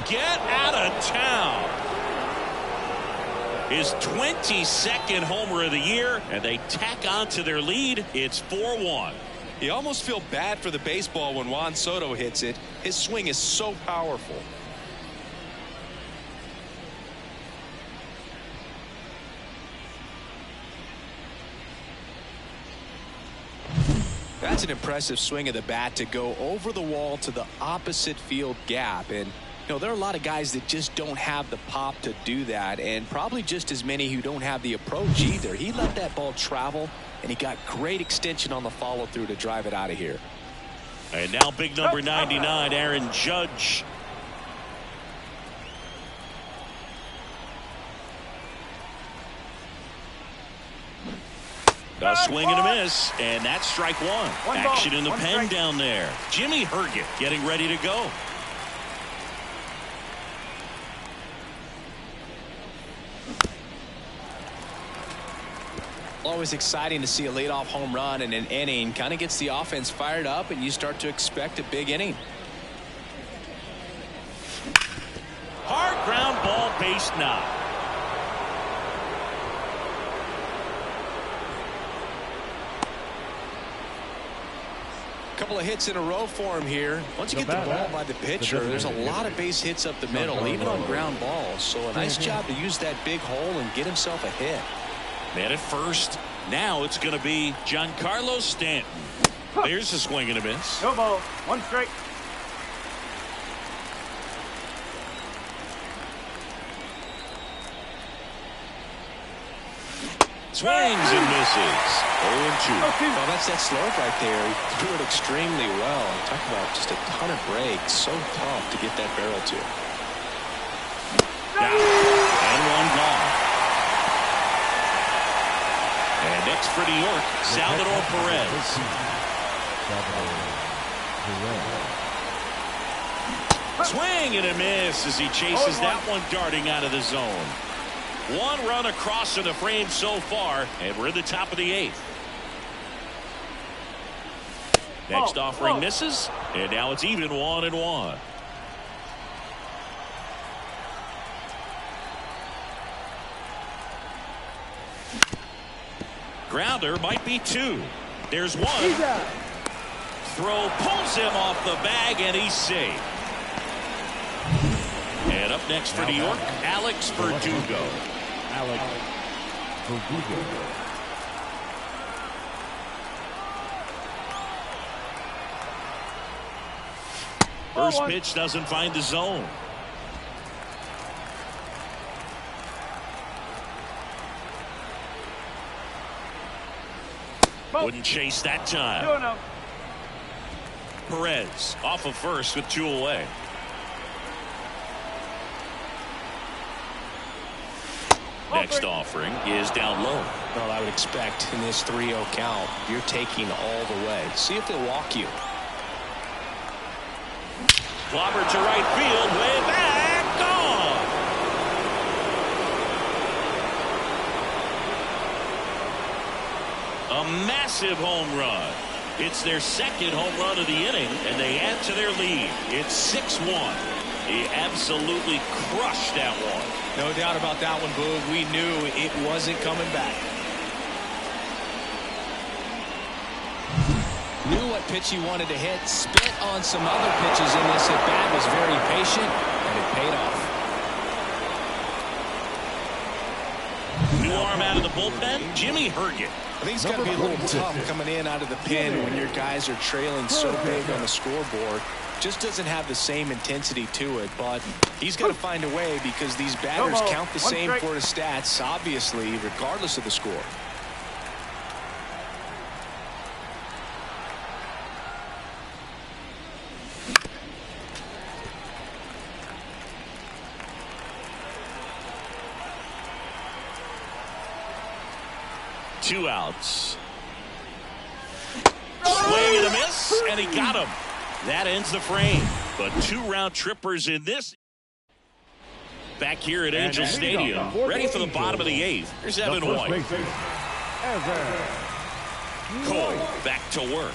Get out of town. His 22nd homer of the year, and they tack on to their lead. It's 4-1. You almost feel bad for the baseball when Juan Soto hits it. His swing is so powerful. That's an impressive swing of the bat to go over the wall to the opposite field gap. And you know, there are a lot of guys that just don't have the pop to do that, and probably just as many who don't have the approach either. He let that ball travel, and he got great extension on the follow through to drive it out of here. And now big number 99, Aaron Judge. A swing and a miss, and that's strike one. Action in the pen down there. Jimmy Herget getting ready to go. Always exciting to see a leadoff home run in an inning. Kind of gets the offense fired up, and you start to expect a big inning. Hard ground ball, base knock. Couple of hits in a row for him here. Once you get the ball by the pitcher, there's a lot of base hits up the middle, even on ground balls. So a nice job to use that big hole and get himself a hit. Man at first. Now it's going to be Giancarlo Stanton. There's a swing and a miss. No ball. One strike. Swings and misses. 0-2. Well, that's that slope right there. He threw it extremely well. Talk about just a ton of breaks. So tough to get that barrel to. Down. And one gone. And next for New York, Salvador Perez. Swing and a miss as he chases that one darting out of the zone. One run across in the frame so far, and we're in the top of the 8th. Next offering misses, and now it's even 1-1. Grounder might be 2. There's 1. Throw pulls him off the bag, and he's safe. And up next for New York, Alex Verdugo. First pitch doesn't find the zone. Wouldn't chase that time. Perez off of first with 2 away. Next offering is down low. Well, I would expect in this 3-0 count, you're taking all the way. See if they'll walk you. Clobber to right field, way back, gone. A massive home run. It's their 2nd home run of the inning, and they add to their lead. It's 6-1. He absolutely crushed that one. No doubt about that one, Boog. We knew it wasn't coming back. Knew what pitch he wanted to hit. Spit on some other pitches in this at bat. Was very patient, and it paid off. New arm out of the bullpen, Jimmy Herget. I think it's got to be a little tough coming in out of the pen when your guys are trailing so big on the scoreboard. Just doesn't have the same intensity to it, but he's got to find a way because these batters count the same for his stats, obviously, regardless of the score. Two outs. Swing and a miss, and he got him. That ends the frame. But 2 round trippers in this. Back here at Angel Stadium, ready for the bottom of the 8th. Here's Evan White. Cole back to work.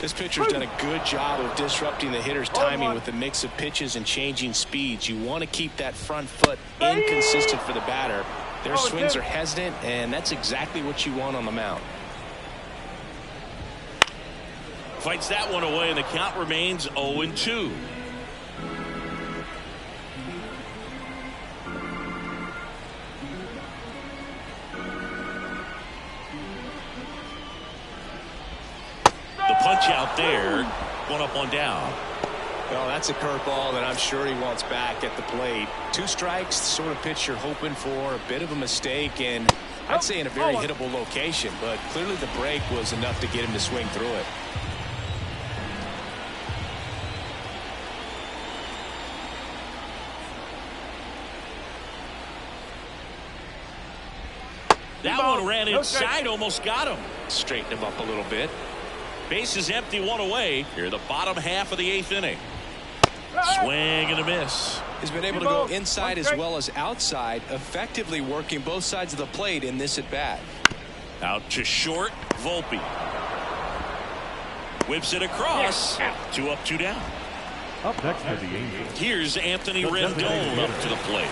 This pitcher's done a good job of disrupting the hitter's timing with the mix of pitches and changing speeds. You want to keep that front foot inconsistent for the batter. Their swings are hesitant, and that's exactly what you want on the mound. Fights that one away, and the count remains 0-2. The punch out there, one up, one down. Well, that's a curveball that I'm sure he wants back at the plate. 2 strikes, the sort of pitch you're hoping for. A bit of a mistake, and I'd say in a very hittable location, but clearly the break was enough to get him to swing through it. That one ran inside, almost got him. Straighten him up a little bit. Base is empty, one away. Here, the bottom half of the 8th inning. Swing and a miss. He's been able to go inside as well as outside, effectively working both sides of the plate in this at-bat. Out to short, Volpe. Whips it across. 2 up, 2 down. Up next for the Angels. Here's Anthony Rendon up to the plate.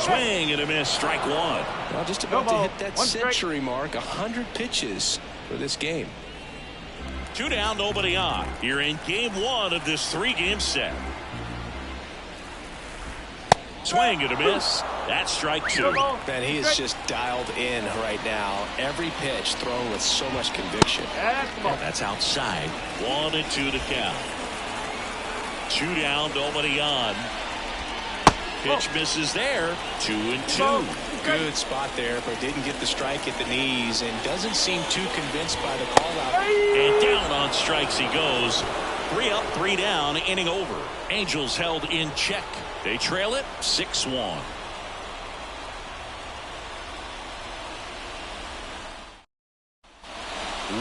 Swing and a miss, strike 1. Well, just about to hit that century mark. 100 pitches for this game. 2 down, nobody on. Here in game 1 of this 3-game set. Swing and a miss. That's strike 2. Man, he is just dialed in right now. Every pitch thrown with so much conviction. That's outside. 1-2 to count. 2 down, nobody on. Pitch misses there. 2-2. Good spot there, but didn't get the strike at the knees and doesn't seem too convinced by the call out. And down on strikes he goes. 3 up, 3 down, inning over. Angels held in check. They trail it 6-1.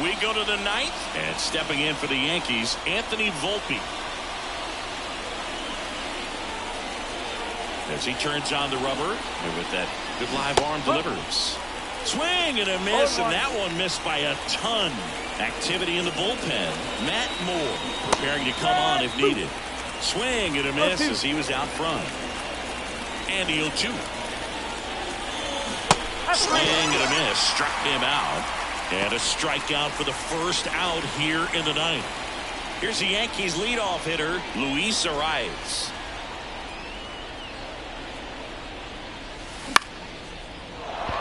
We go to the 9th, and stepping in for the Yankees, Anthony Volpe. As he turns on the rubber, and with that good live arm delivers. Swing and a miss, and that one missed by a ton. Activity in the bullpen. Matt Moore preparing to come on if needed. Swing and a miss as he was out front. And he'll 2. Swing and a miss, struck him out. And a strikeout for the first out here in the 9th. Here's the Yankees leadoff hitter, Luis Arias.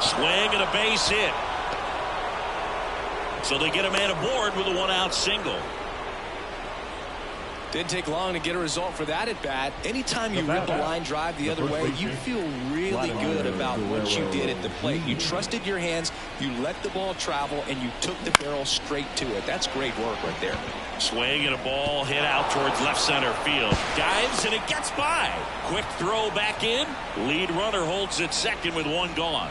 Swing and a base hit. So they get a man aboard with a 1-out single. Didn't take long to get a result for that at bat. Anytime you rip a line drive the other way, you feel really good about what you did at the plate. You trusted your hands, you let the ball travel, and you took the barrel straight to it. That's great work right there. Swing and a ball hit out towards left center field. Dives and it gets by. Quick throw back in. Lead runner holds at second with 1 gone.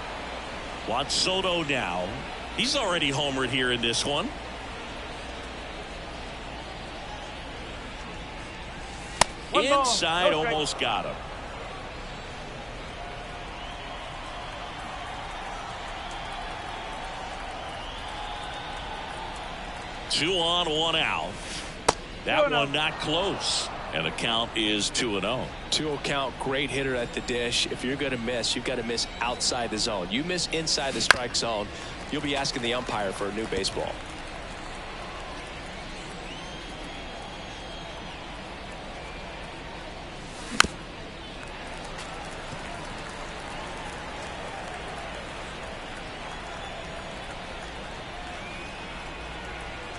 Juan Soto now. He's already homered here in this one. Inside, almost got him. Two on, 1 out. That one not close. And the count is 2-0. 2-0 count, great hitter at the dish. If you're going to miss, you've got to miss outside the zone. You miss inside the strike zone, you'll be asking the umpire for a new baseball.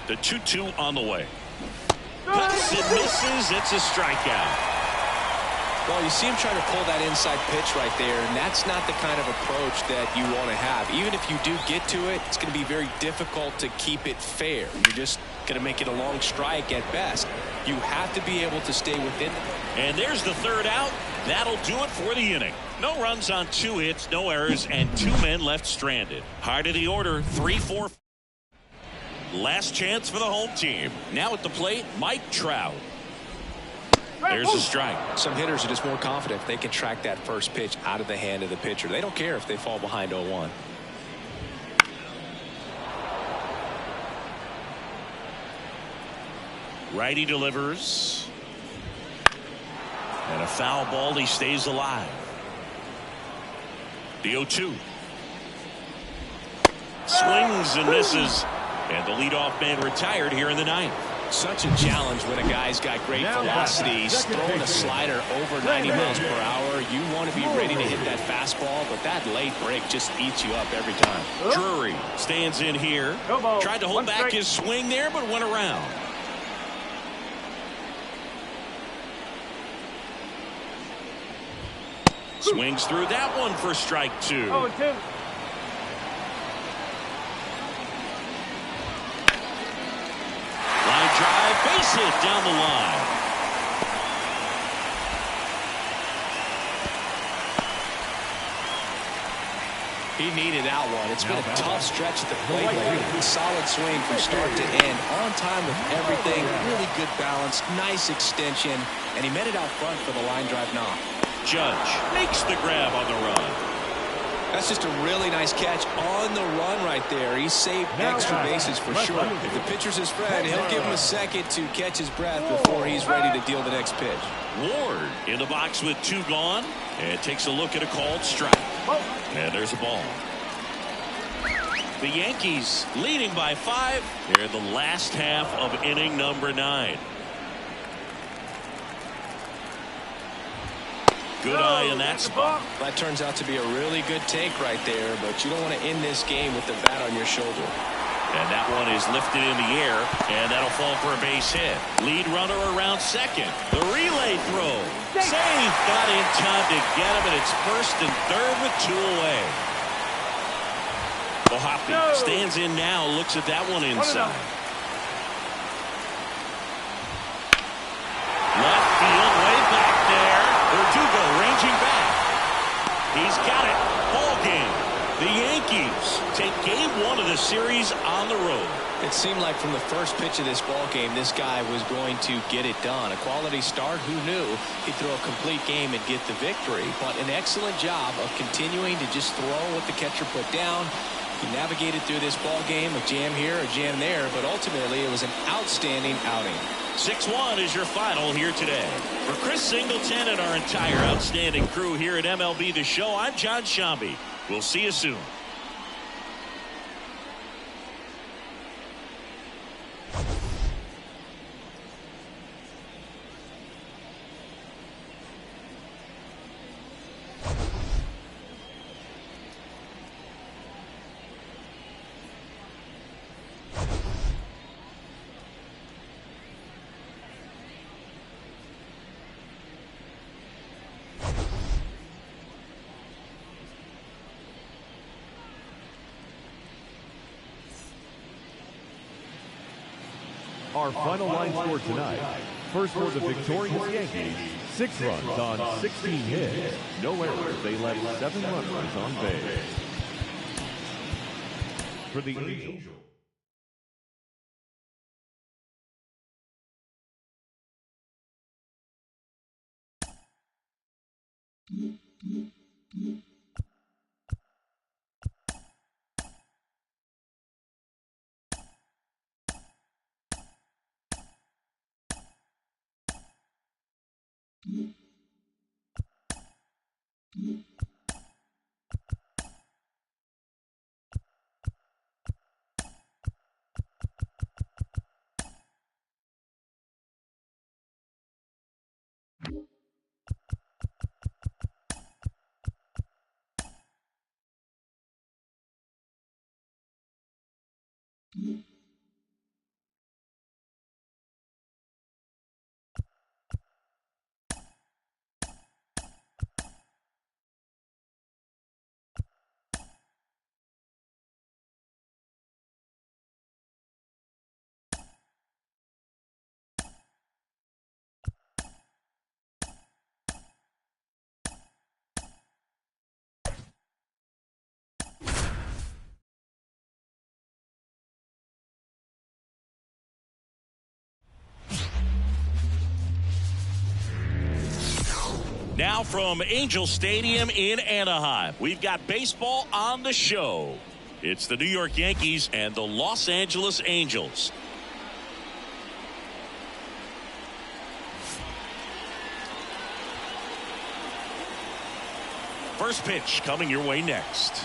The 2-2 on the way. Cuts and misses. It's a strikeout. Well, you see him trying to pull that inside pitch right there, and that's not the kind of approach that you want to have. Even if you do get to it, it's going to be very difficult to keep it fair. You're just going to make it a long strike at best. You have to be able to stay within it. And there's the 3rd out. That'll do it for the inning. No runs on 2 hits, no errors, and 2 men left stranded. Heart of the order, 3-4. Last chance for the home team. Now at the plate, Mike Trout. There's a strike. Some hitters are just more confident if they can track that first pitch out of the hand of the pitcher. They don't care if they fall behind 0-1. Righty delivers. And a foul ball. He stays alive. The 0-2. Swings and misses. And the leadoff man retired here in the ninth. Such a challenge when a guy's got great velocity. He's throwing a slider over 90 miles per hour. You want to be ready to hit that fastball, but that late break just eats you up every time. Drury stands in here. Tried to hold back his swing there, but went around. Swings through that one for strike 2. 0-2. Line drive, base hit down the line. He needed that one. It's been a tough stretch at the plate lately. Solid swing from start to end. On time with everything. Really good balance. Nice extension. And he met it out front for the line drive knock. Judge makes the grab on the run. That's just a really nice catch on the run right there. He saved extra bases for sure. If the pitcher's his friend, he'll give him a second to catch his breath before he's ready to deal the next pitch. Ward in the box with 2 gone and takes a look at a called strike. And there's a ball. The Yankees leading by 5 here in the last half of inning number 9. Good eye in that spot. That turns out to be a really good take right there, but you don't want to end this game with the bat on your shoulder. And that one is lifted in the air, and that'll fall for a base hit. Lead runner around second. The relay throw. Save. Not in time to get him, and it's first and third with 2 away. Hoppy stands in now, looks at that one inside. Left field, way back there. Verdugo ranging back. He's got it. Ball game. The Yankees take game 1 of the series on the road. It seemed like from the first pitch of this ball game, this guy was going to get it done. A quality start. Who knew he'd throw a complete game and get the victory? But an excellent job of continuing to just throw what the catcher put down. He navigated through this ball game, a jam here, a jam there, but ultimately it was an outstanding outing. 6-1 is your final here today. For Chris Singleton and our entire outstanding crew here at MLB The Show, I'm John Shambi. We'll see you soon. Our final line score tonight. First for the victorious Yankees, 6 runs on 16 hits. No errors. They left 7 runners on base. For the Angels. Now from Angel Stadium in Anaheim, we've got baseball on the show. It's the New York Yankees and the Los Angeles Angels. First pitch coming your way next.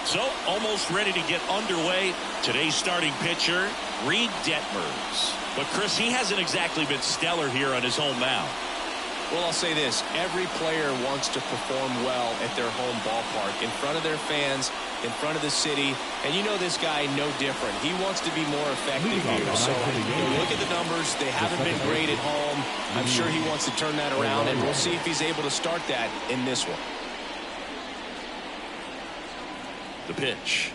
So, almost ready to get underway. Today's starting pitcher, Reed Detmers. But, Chris, he hasn't exactly been stellar here on his home mound. Well, I'll say this. Every player wants to perform well at their home ballpark, in front of their fans, in front of the city. And you know this guy no different. He wants to be more effective here. So, look at the numbers. They haven't been great at home. I'm sure he wants to turn that around, and we'll see if he's able to start that in this one. The pitch.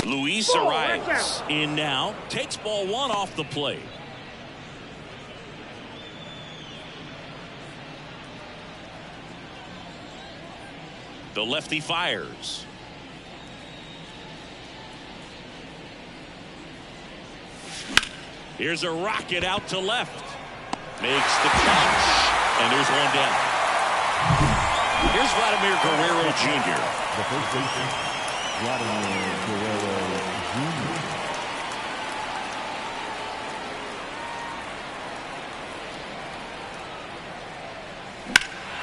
Luis Arias in now. Takes ball one off the plate. The lefty fires. Here's a rocket out to left. Makes the catch. And there's one down. Here's Vladimir Guerrero Jr. The first baseman, Vladimir Guerrero Jr.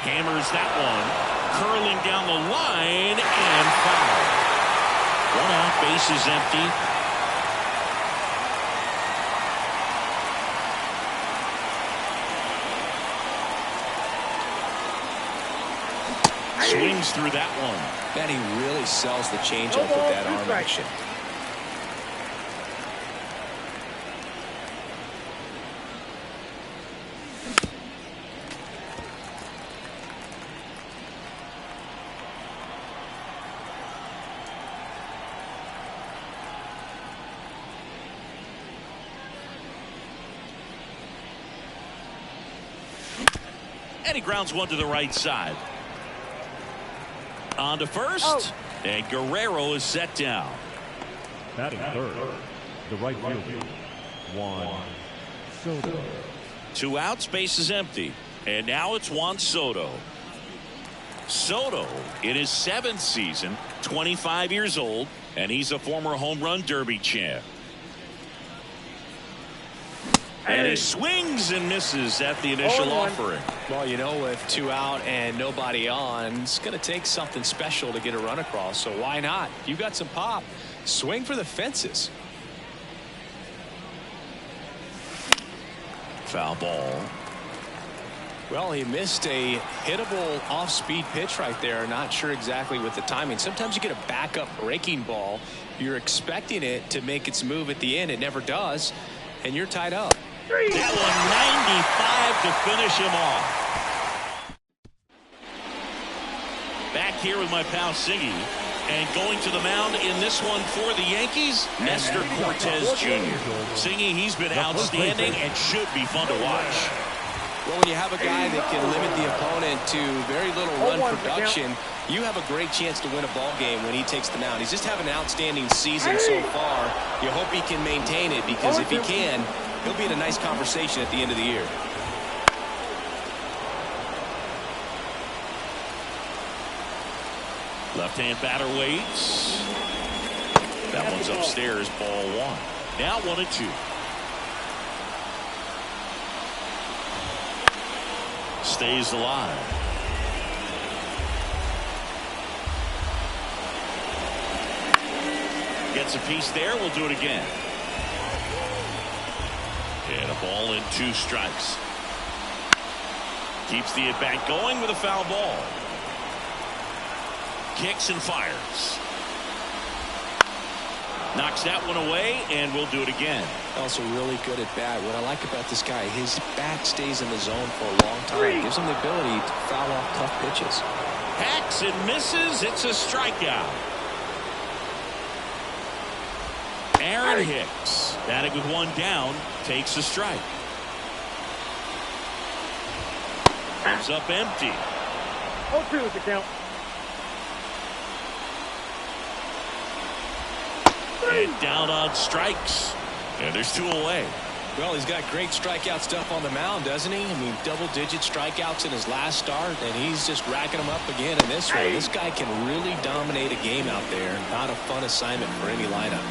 Hammers that one. Curling down the line and foul. One out, base is empty. Swings through that one. Man, he really sells the changeup with that arm action. And he grounds one to the right side. On to first, and Guerrero is set down. Batting third, the right fielder, Juan Soto. 2 outs, base is empty. And now it's Juan Soto. Soto in his 7th season, 25 years old, and he's a former home run derby champ. And he swings and misses at the initial offering. Well, you know, with 2 out and nobody on, it's going to take something special to get a run across. So why not? You got some pop. Swing for the fences. Foul ball. Well, he missed a hittable off-speed pitch right there. Not sure exactly with the timing. Sometimes you get a backup breaking ball. You're expecting it to make its move at the end. It never does. And you're tied up. That one 95 to finish him off. Back here with my pal Siggy. And going to the mound in this one for the Yankees, Nestor Cortez Jr. Siggy, he's been outstanding and should be fun to watch. Well, when you have a guy that can limit the opponent to very little run production, you have a great chance to win a ball game when he takes the mound. He's just having an outstanding season so far. You hope he can maintain it, because if he can, he'll be in a nice conversation at the end of the year. Left-hand batter waits. That one's upstairs, ball 1. Now 1-2. Stays alive. Gets a piece there. We'll do it again. And a ball and 2 strikes. Keeps the at-bat going with a foul ball. Kicks and fires. Knocks that one away, and we'll do it again. Also really good at bat. What I like about this guy, his bat stays in the zone for a long time. Gives him the ability to foul off tough pitches. Hacks and misses. It's a strikeout. Aaron Hicks, batting with 1 down, takes a strike. Comes up empty. 0-2 is the count. And down on strikes. And there's 2 away. Well, he's got great strikeout stuff on the mound, doesn't he? I mean, double-digit strikeouts in his last start, and he's just racking them up again in this one. This guy can really dominate a game out there. Not a fun assignment for any lineup.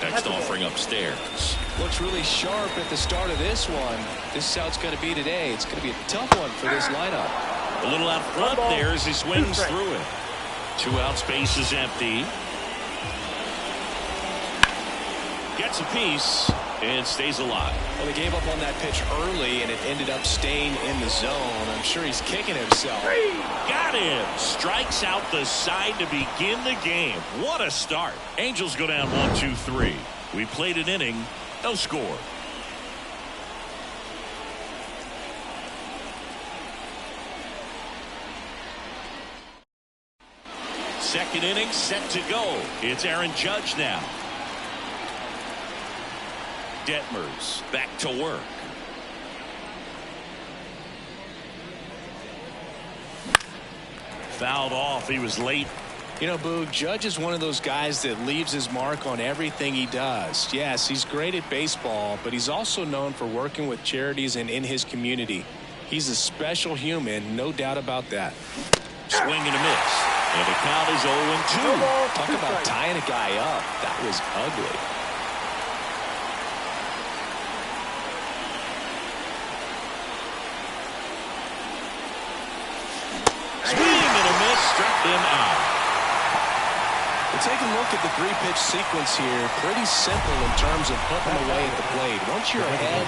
Next offering upstairs. Looks really sharp at the start of this one. This is how it's going to be today. It's going to be a tough one for this lineup. A little out front there as he swings through it. 2 out, space is empty. Gets a piece and stays alive. Well, they gave up on that pitch early, and it ended up staying in the zone. I'm sure he's kicking himself. Got him. Strikes out the side to begin the game. What a start. Angels go down 1-2-3. We played an inning. No score. Second inning set to go. It's Aaron Judge now. Detmers back to work. Fouled off. He was late. You know, Boog, Judge is one of those guys that leaves his mark on everything he does. Yes, he's great at baseball, but he's also known for working with charities and in his community. He's a special human, no doubt about that. Swing and a miss. And the count is 0-2. Talk about tying a guy up. That was ugly. Swing and a miss. Struck him out. We'll take a look at the 3-pitch sequence here. Pretty simple in terms of putting away at the plate. Once you're ahead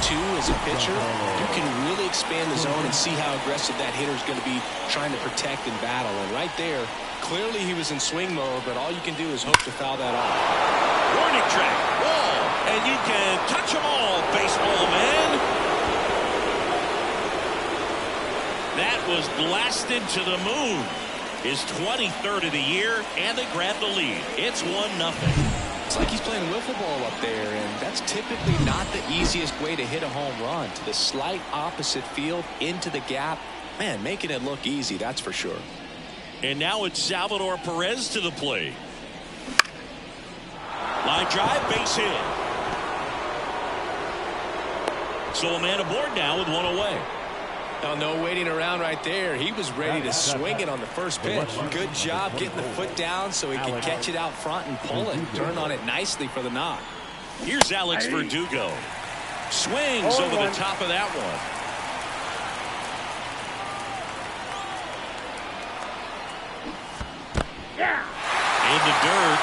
0-2 as a pitcher, you can really expand the zone and see how aggressive that hitter is going to be trying to protect and battle. And right there, clearly he was in swing mode, but all you can do is hope to foul that off. Warning track. Wall. And you can touch them all, baseball man. That was blasted to the moon. His 23rd of the year, and they grab the lead. It's 1-0. It's like he's playing wiffle ball up there, and that's typically not the easiest way to hit a home run. To the slight opposite field, into the gap. Man, making it look easy, that's for sure. And now it's Salvador Perez to the plate. Line drive, base hit. So a man aboard now with one away. Now, no waiting around right there. He was ready to swing it on the first pitch. Good job getting the foot down so he can catch it out front and pull it. Turn on it nicely for the knock. Here's Alex Verdugo. Swings over the top of that one. In the dirt.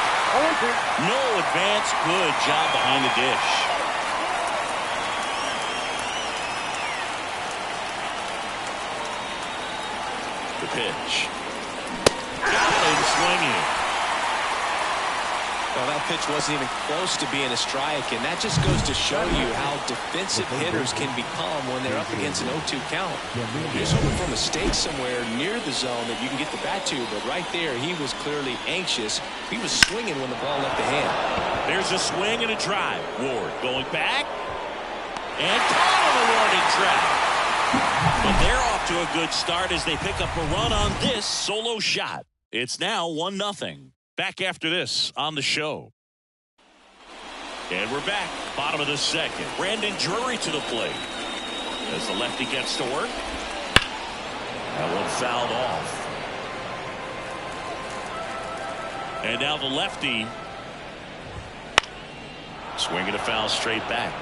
No advance. Good job behind the dish. The pitch. Got him swinging. Well, that pitch wasn't even close to being a strike, and that just goes to show you how defensive hitters can become when they're up against an 0-2 count. You're just hoping for a mistake somewhere near the zone that you can get the bat to, but right there, he was clearly anxious. He was swinging when the ball left the hand. There's a swing and a drive. Ward going back. And caught on the warning track. But they're off to a good start as they pick up a run on this solo shot. It's now 1-0. Back after this on the show. And we're back. Bottom of the second. Brandon Drury to the plate. As the lefty gets to work. That one fouled off. And now the lefty. Swinging a foul straight back.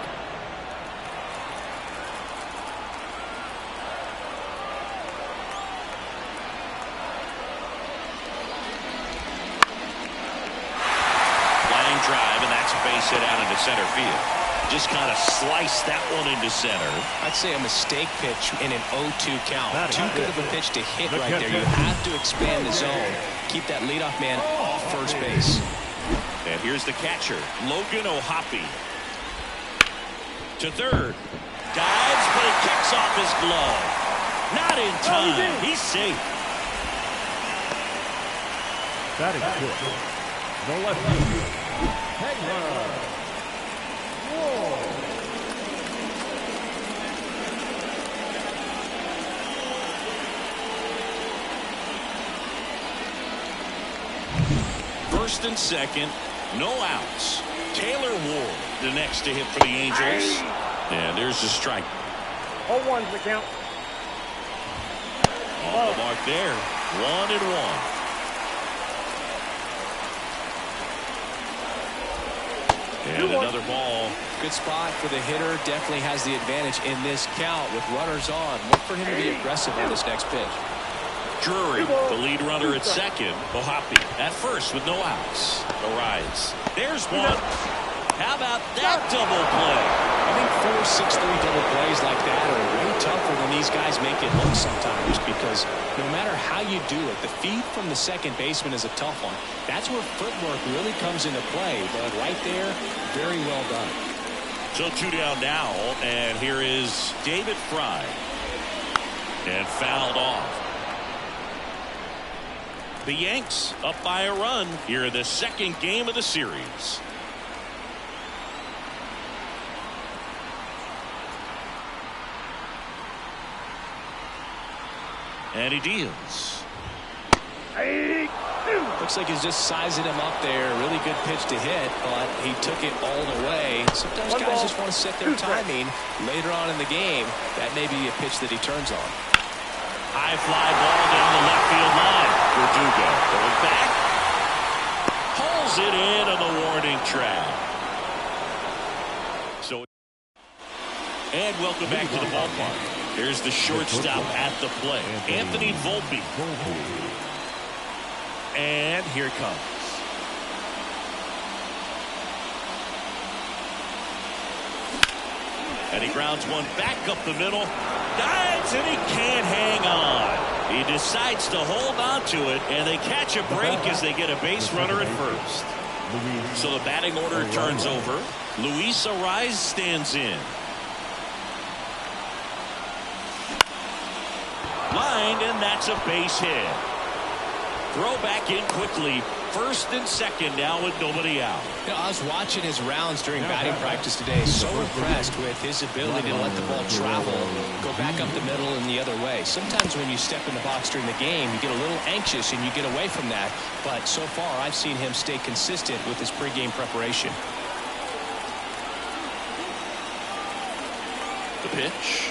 Drive, and that's a base hit out into center field. Just kind of sliced that one into center. I'd say a mistake pitch in an 0-2 count. Too good of a pitch to hit right there. You have to expand the zone. Keep that leadoff man off first base. And here's the catcher, Logan O'Hoppe. To third. Dives, but it kicks off his glove. Not in time. He's safe. That is good. The lefty. First and second, no outs. Taylor Ward, the next to hit for the Angels. And there's the strike. 0-1's the count. On the mark there. 1-1. And another ball. Good spot for the hitter. Definitely has the advantage in this count with runners on. Look for him to be aggressive on this next pitch. Drury, the lead runner at second. Bohapi at first with no outs. Arise. There's one. How about that double play? I think 4-6-3 double plays like that are way tougher than these guys make it look sometimes, because no matter how you do it, the feed from the second baseman is a tough one. That's where footwork really comes into play. But right there, very well done. So 2 down now, and here is David Fry. And fouled off. The Yanks up by a run here in the second game of the series. And he deals. Looks like he's just sizing him up there. Really good pitch to hit, but he took it all the way. Sometimes guys just want to set their timing later on in the game. That may be a pitch that he turns on. High fly ball down the left field line. Verdugo going back. Pulls it in on the warning track. And welcome back to the ballpark. Here's the shortstop at the plate, Anthony Volpe. And here it comes. And he grounds one back up the middle. Dives, and he can't hang on. He decides to hold on to it, and they catch a break as they get a base runner at first. So the batting order turns over. Luis Arise stands in. Lined, and that's a base hit. Throw back in quickly. First and second now with nobody out. You know, I was watching his rounds during batting practice today. So impressed with his ability to let the ball travel, go back up the middle and the other way. Sometimes when you step in the box during the game, you get a little anxious and you get away from that. But so far, I've seen him stay consistent with his pregame preparation. The pitch.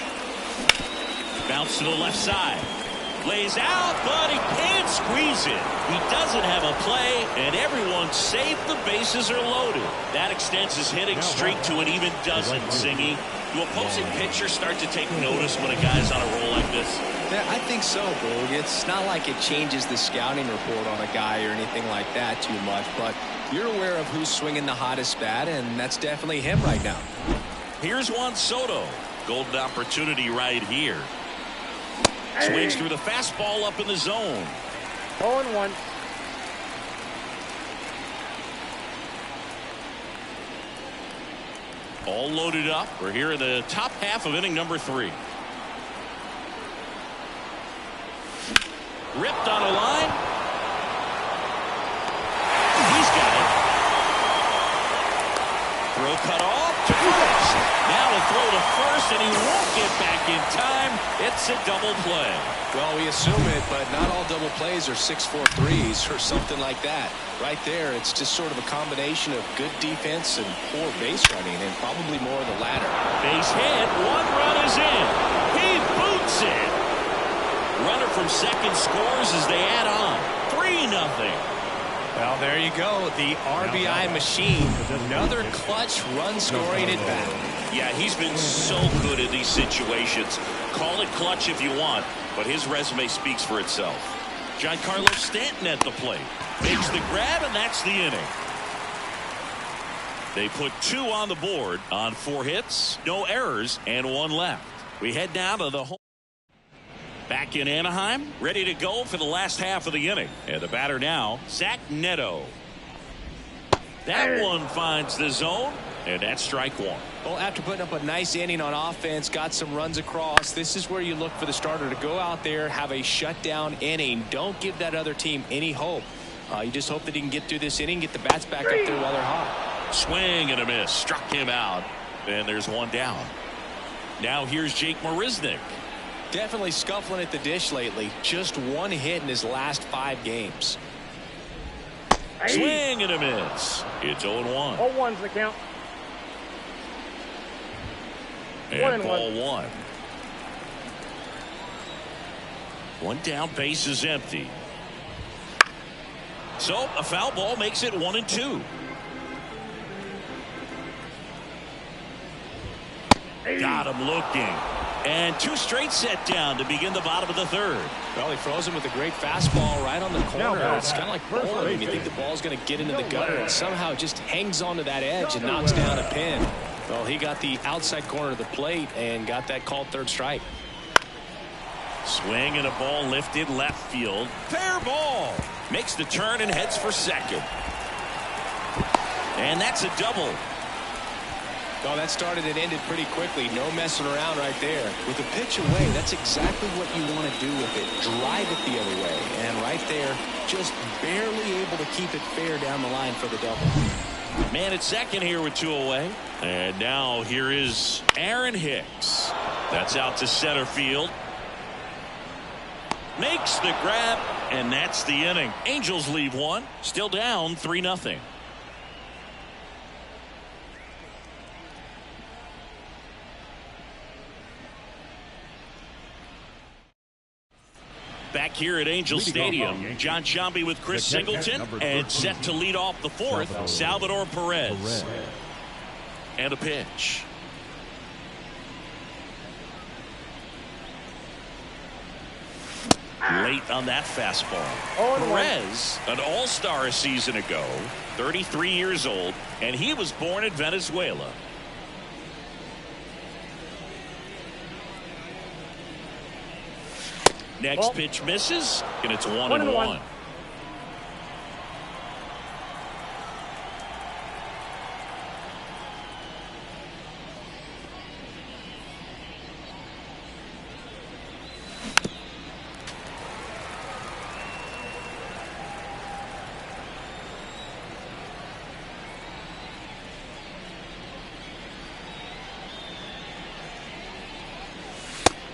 Bounce to the left side. Lays out, but he can't squeeze it. He doesn't have a play, and everyone's safe. The bases are loaded. That extends his hitting streak to an even dozen. Singing. Do opposing pitchers start to take notice when a guy's on a roll like this? Yeah, I think so, Boog. It's not like it changes the scouting report on a guy or anything like that too much, but you're aware of who's swinging the hottest bat, and that's definitely him right now. Here's Juan Soto. Golden opportunity right here. Swings through the fastball up in the zone. 0-1. All loaded up. We're here in the top half of inning number 3. Ripped on a line. He's got it. Throw cut off to first. Now a throw to first, and he won't get back in time. It's a double play. Well, we assume it, but not all double plays are 6-4 threes or something like that. Right there, it's just sort of a combination of good defense and poor base running, and probably more of the latter. Base hit. 1 run is in. He boots it. Runner from second scores as they add on. 3-0. Well, there you go. The RBI machine. Another clutch run scoring at bat. Yeah, he's been so good in these situations. Call it clutch if you want, but his resume speaks for itself. Giancarlo Stanton at the plate. Makes the grab, and that's the inning. They put 2 on the board on 4 hits, no errors, and 1 left. We head down to the home. Back in Anaheim, ready to go for the last half of the inning. And the batter now, Zach Neto. That one finds the zone, and that's strike 1. Well, after putting up a nice inning on offense, got some runs across, this is where you look for the starter to go out there, have a shutdown inning. Don't give that other team any hope. You just hope that he can get through this inning, get the bats back up there while they're hot. Swing and a miss. Struck him out. And there's 1 down. Now here's Jake Marisnick. Definitely scuffling at the dish lately. Just 1 hit in his last 5 games. Swing and a miss. It's 0-1. 0-1's the count. And ball one. One down, base is empty. So a foul ball makes it 1-2. Got him looking. And two straight set down to begin the bottom of the third. Well, he froze him with a great fastball right on the corner. It's kind of like bowling. You think the ball's going to get into the gutter, and somehow it just hangs onto that edge and knocks down a pin. Well, he got the outside corner of the plate and got that called third strike. Swing and a ball lifted left field. Fair ball. Makes the turn and heads for second. And that's a double. Oh, that started and ended pretty quickly. No messing around right there. With the pitch away, that's exactly what you want to do with it. Drive it the other way. And right there, just barely able to keep it fair down the line for the double. Man at second here with two away. And now here is Aaron Hicks. That's out to center field. Makes the grab, and that's the inning. Angels leave one. Still down 3-0. Back here at Angel Stadium, John Sciambi with Chris Singleton, and set to lead off the fourth, Salvador Perez. And a pitch. Late on that fastball. Perez, an all-star a season ago, 33 years old, and he was born in Venezuela. Next pitch misses, and it's 1-1.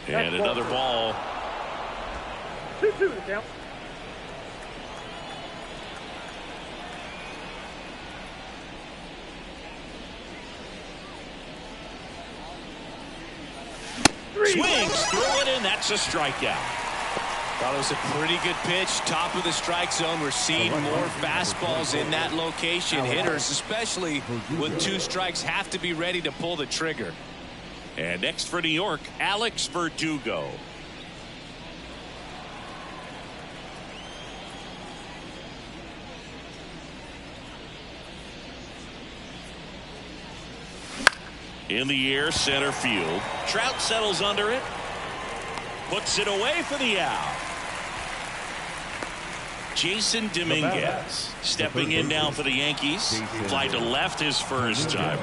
And another ball. 2-2 the count. Swings through it, and that's a strikeout. Well, it was a pretty good pitch. Top of the strike zone. We're seeing more fastballs in that location. Hitters, especially with two strikes, have to be ready to pull the trigger. And next for New York, Alex Verdugo. In the air, center field. Trout settles under it. Puts it away for the out. Jason Dominguez stepping in now for the Yankees. Fly to left his first time.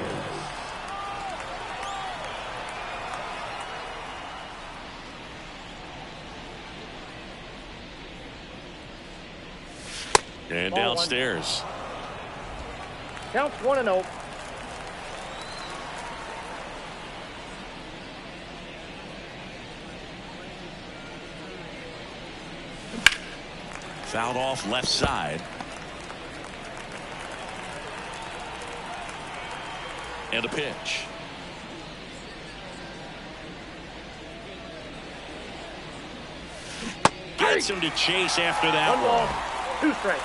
And downstairs. Counts 1-0. Fouled off left side. And a pitch. Gets him to chase after that one. Ball, 2 strikes.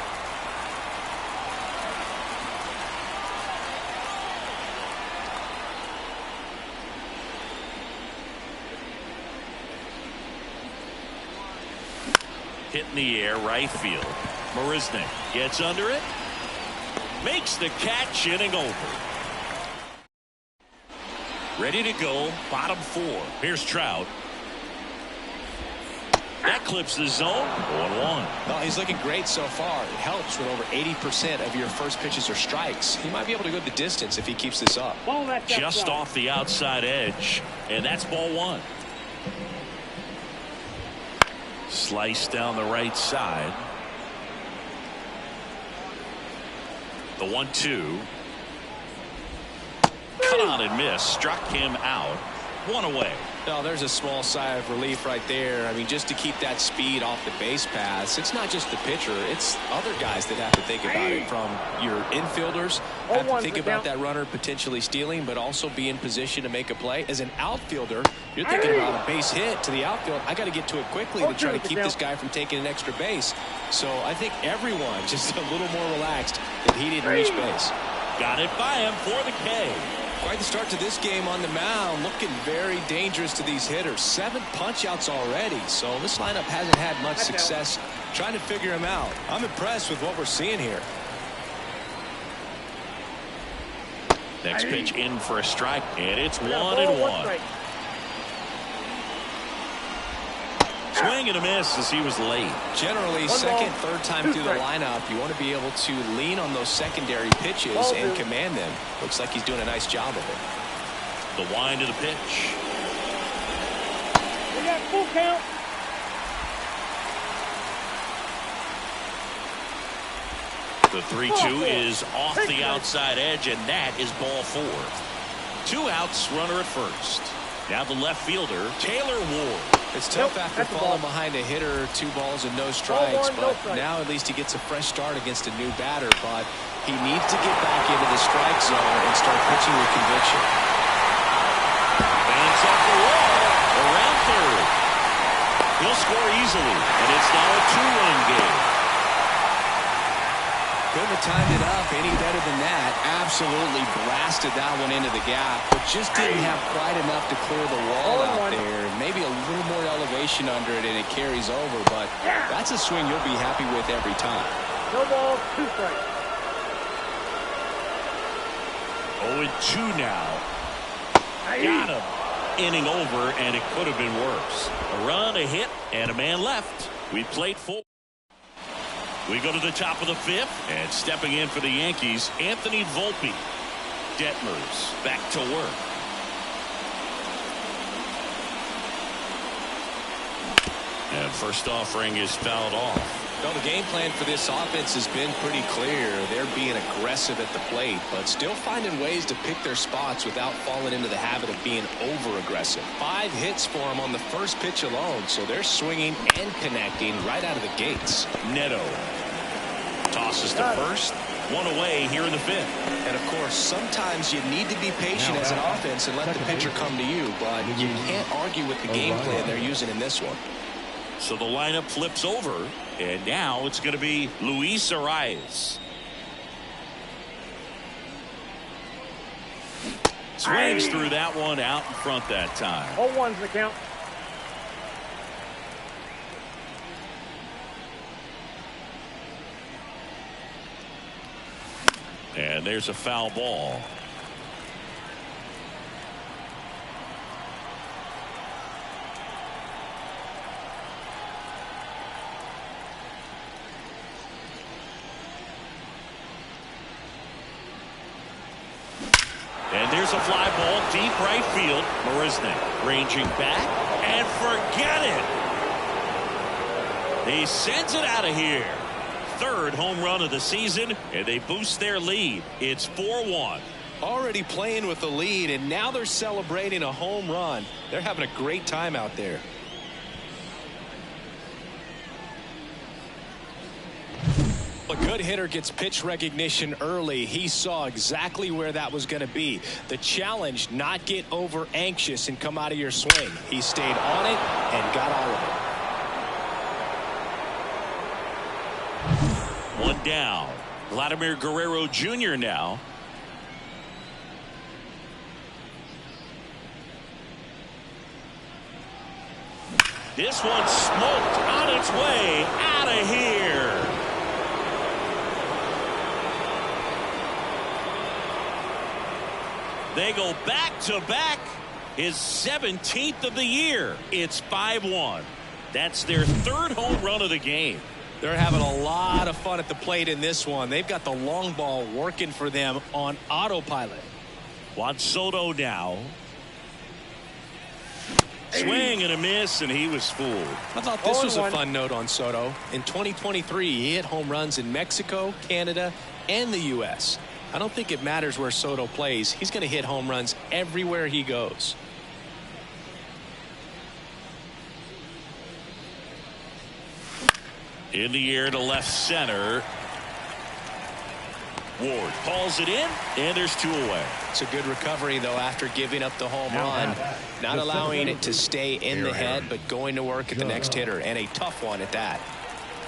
Hit in the air, right field. Marisnik gets under it. Makes the catch, inning over. Ready to go, bottom 4. Here's Trout. That clips the zone. 1-1. Well, he's looking great so far. It helps when over 80% of your first pitches are strikes. He might be able to go the distance if he keeps this up. Just off the outside edge, and that's ball 1. Slice down the right side. The 1-2. Cut on and miss. Struck him out. 1 away. No, there's a small sigh of relief right there. I mean, just to keep that speed off the base paths, it's not just the pitcher, it's other guys that have to think about it. From your infielders, have to think about that runner potentially stealing, but also be in position to make a play. As an outfielder, you're thinking about a base hit to the outfield. I got to get to it quickly to try to keep this guy from taking an extra base. So I think everyone just a little more relaxed that he didn't reach base. Got it by him for the K. Quite the start to this game on the mound, looking very dangerous to these hitters. 7 punch-outs already, so this lineup hasn't had much success trying to figure him out. I'm impressed with what we're seeing here. Next pitch in for a strike, and it's 1-1. Swing and a miss as he was late. Generally, second, third time through the lineup, you want to be able to lean on those secondary pitches and command them. Looks like he's doing a nice job of it. The wind of the pitch. We got full count. The 3-2 is off the outside edge, and that is ball 4. 2 outs, runner at first. Now the left fielder, Taylor Ward. It's tough after falling behind a hitter, 2 balls and no strikes, but now at least he gets a fresh start against a new batter, but he needs to get back into the strike zone and start pitching with conviction. Banks off the wall, around third. He'll score easily, and it's now a 2-run game. Couldn't have timed it up any better than that. Absolutely blasted that one into the gap, but just didn't have quite enough to clear the wall out there. Maybe a little more elevation under it and it carries over, but that's a swing you'll be happy with every time. No ball, 2 strikes. 0-2 now. Got him. Inning over, and it could have been worse. A run, a hit, and a man left. We played full. We go to the top of the 5th, and stepping in for the Yankees, Anthony Volpe. Detmers back to work. And first offering is fouled off. Well, the game plan for this offense has been pretty clear. They're being aggressive at the plate, but still finding ways to pick their spots without falling into the habit of being over-aggressive. 5 hits for them on the first pitch alone, so they're swinging and connecting right out of the gates. Neto tosses to first. 1 away here in the 5th. And, of course, sometimes you need to be patient as an offense and let the pitcher come to you, but you can't argue with the game plan they're using in this one. So the lineup flips over, and now it's going to be Luis Arias. Swings through that one out in front that time. 0-1's the count. And there's a foul ball. And there's a fly ball deep right field. Marisnik ranging back and forget it. He sends it out of here. 3rd home run of the season, and they boost their lead. It's 4-1. Already playing with the lead, and now they're celebrating a home run. They're having a great time out there. A good hitter gets pitch recognition early. He saw exactly where that was going to be. The challenge, not get over anxious and come out of your swing. He stayed on it and got all of it. 1 down. Vladimir Guerrero Jr. now. This one smoked on its way out of here. They go back to back. His 17th of the year. It's 5-1. That's their 3rd home run of the game. They're having a lot of fun at the plate in this one. They've got the long ball working for them on autopilot. Juan Soto now. Swing and a miss, and he was fooled. I thought this was a fun note on Soto. In 2023, he hit home runs in Mexico, Canada, and the U.S. I don't think it matters where Soto plays. He's going to hit home runs everywhere he goes. In the air to left center. Ward calls it in, and there's 2 away. It's a good recovery, though, after giving up the home run. Not allowing it to stay in the head, but going to work at the next hitter, and a tough one at that.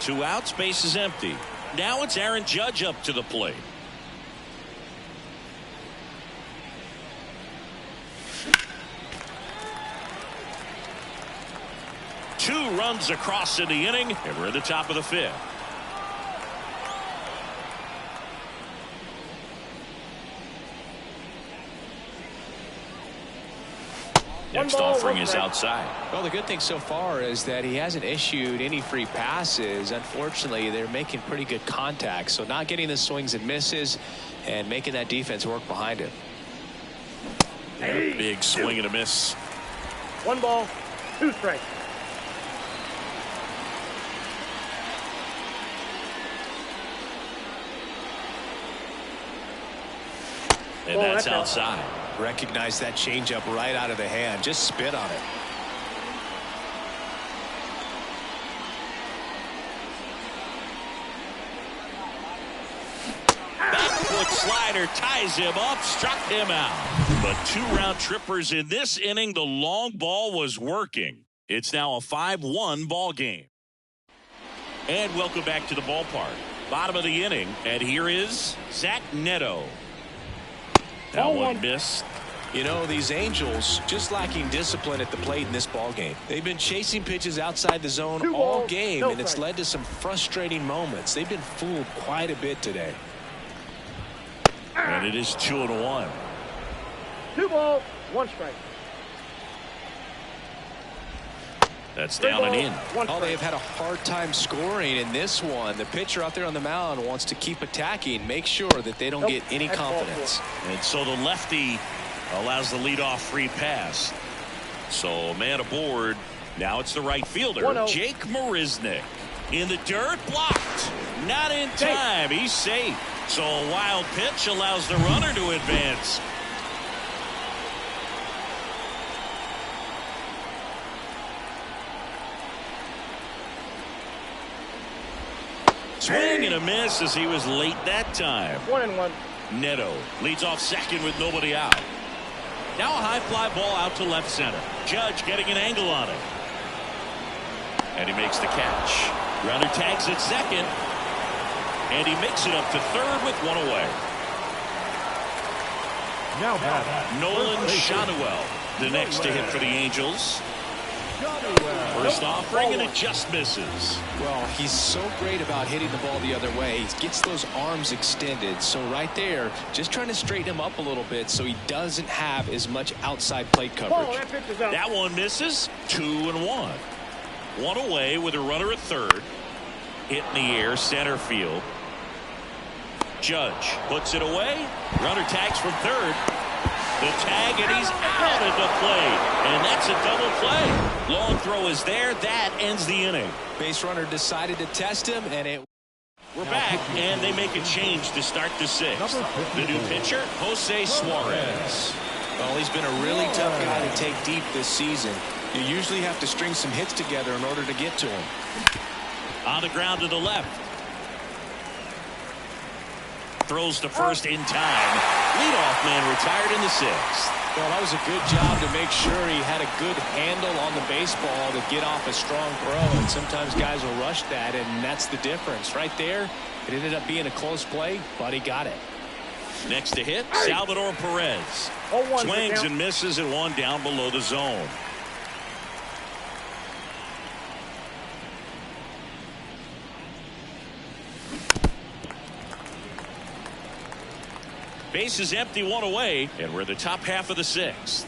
2 outs, base is empty. Now it's Aaron Judge up to the plate. Two runs across in the inning, and we're at the top of the 5th. Next offering is outside. Well, the good thing so far is that he hasn't issued any free passes. Unfortunately, they're making pretty good contact, so not getting the swings and misses and making that defense work behind him. Big swing and a miss. 1 ball, 2 strikes. And that's outside. Recognize that changeup right out of the hand. Just spit on it. Back foot slider ties him up, struck him out. But 2 round trippers in this inning. The long ball was working. It's now a 5-1 ball game. And welcome back to the ballpark. Bottom of the inning, and here is Zach Neto. That one missed. You know, these Angels just lacking discipline at the plate in this ball game. They've been chasing pitches outside the zone all game, and it's led to some frustrating moments. They've been fooled quite a bit today. And it is 2-1. 2 balls, 1 strike. That's down and in. Oh, they have had a hard time scoring in this one. The pitcher out there on the mound wants to keep attacking, make sure that they don't get any confidence. And so the lefty allows the leadoff free pass. So man aboard. Now it's the right fielder, Jake Marisnick. In the dirt, blocked. Not in time. He's safe. So a wild pitch allows the runner to advance. Swing and a miss as he was late that time. 1-1. Neto leads off second with nobody out. Now a high fly ball out to left center. Judge getting an angle on it. And he makes the catch. Runner tags at second. And he makes it up to third with 1 away. Now Nolan Shanuel, the next to hit for the Angels. First offering, and it just misses. Well, he's so great about hitting the ball the other way. He gets those arms extended. So right there, just trying to straighten him up a little bit so he doesn't have as much outside plate coverage. That one misses. 2-1. 1 away with a runner at third. Hit in the air, center field. Judge puts it away. Runner tags from third. The tag, and he's out at the plate. And that's a double play. Long throw is there. That ends the inning. Base runner decided to test him, and we're back, and they make a change to start the 6th. The new pitcher, Jose Suarez. Well, he's been a really tough guy to take deep this season. You usually have to string some hits together in order to get to him. On the ground to the left. Throws to first in time. Leadoff man retired in the 6th. Well, that was a good job to make sure he had a good handle on the baseball to get off a strong throw. And sometimes guys will rush that, and that's the difference. Right there, it ended up being a close play, but he got it. Next to hit, Salvador Perez. Swings and misses, and 1 down below the zone. Base is empty, 1 away, and we're in the top half of the 6th.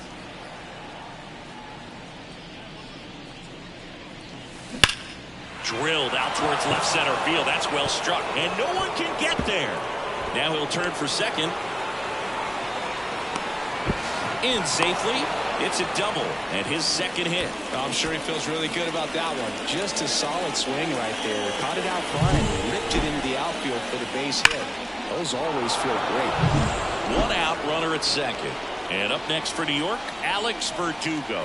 Drilled out towards left center field. That's well struck, and no one can get there. Now he'll turn for second. In safely. It's a double, and his 2nd hit. I'm sure he feels really good about that one. Just a solid swing right there. Caught it out front, ripped it into the outfield for the base hit. Those always feel great. 1 out, runner at second. And up next for New York, Alex Verdugo.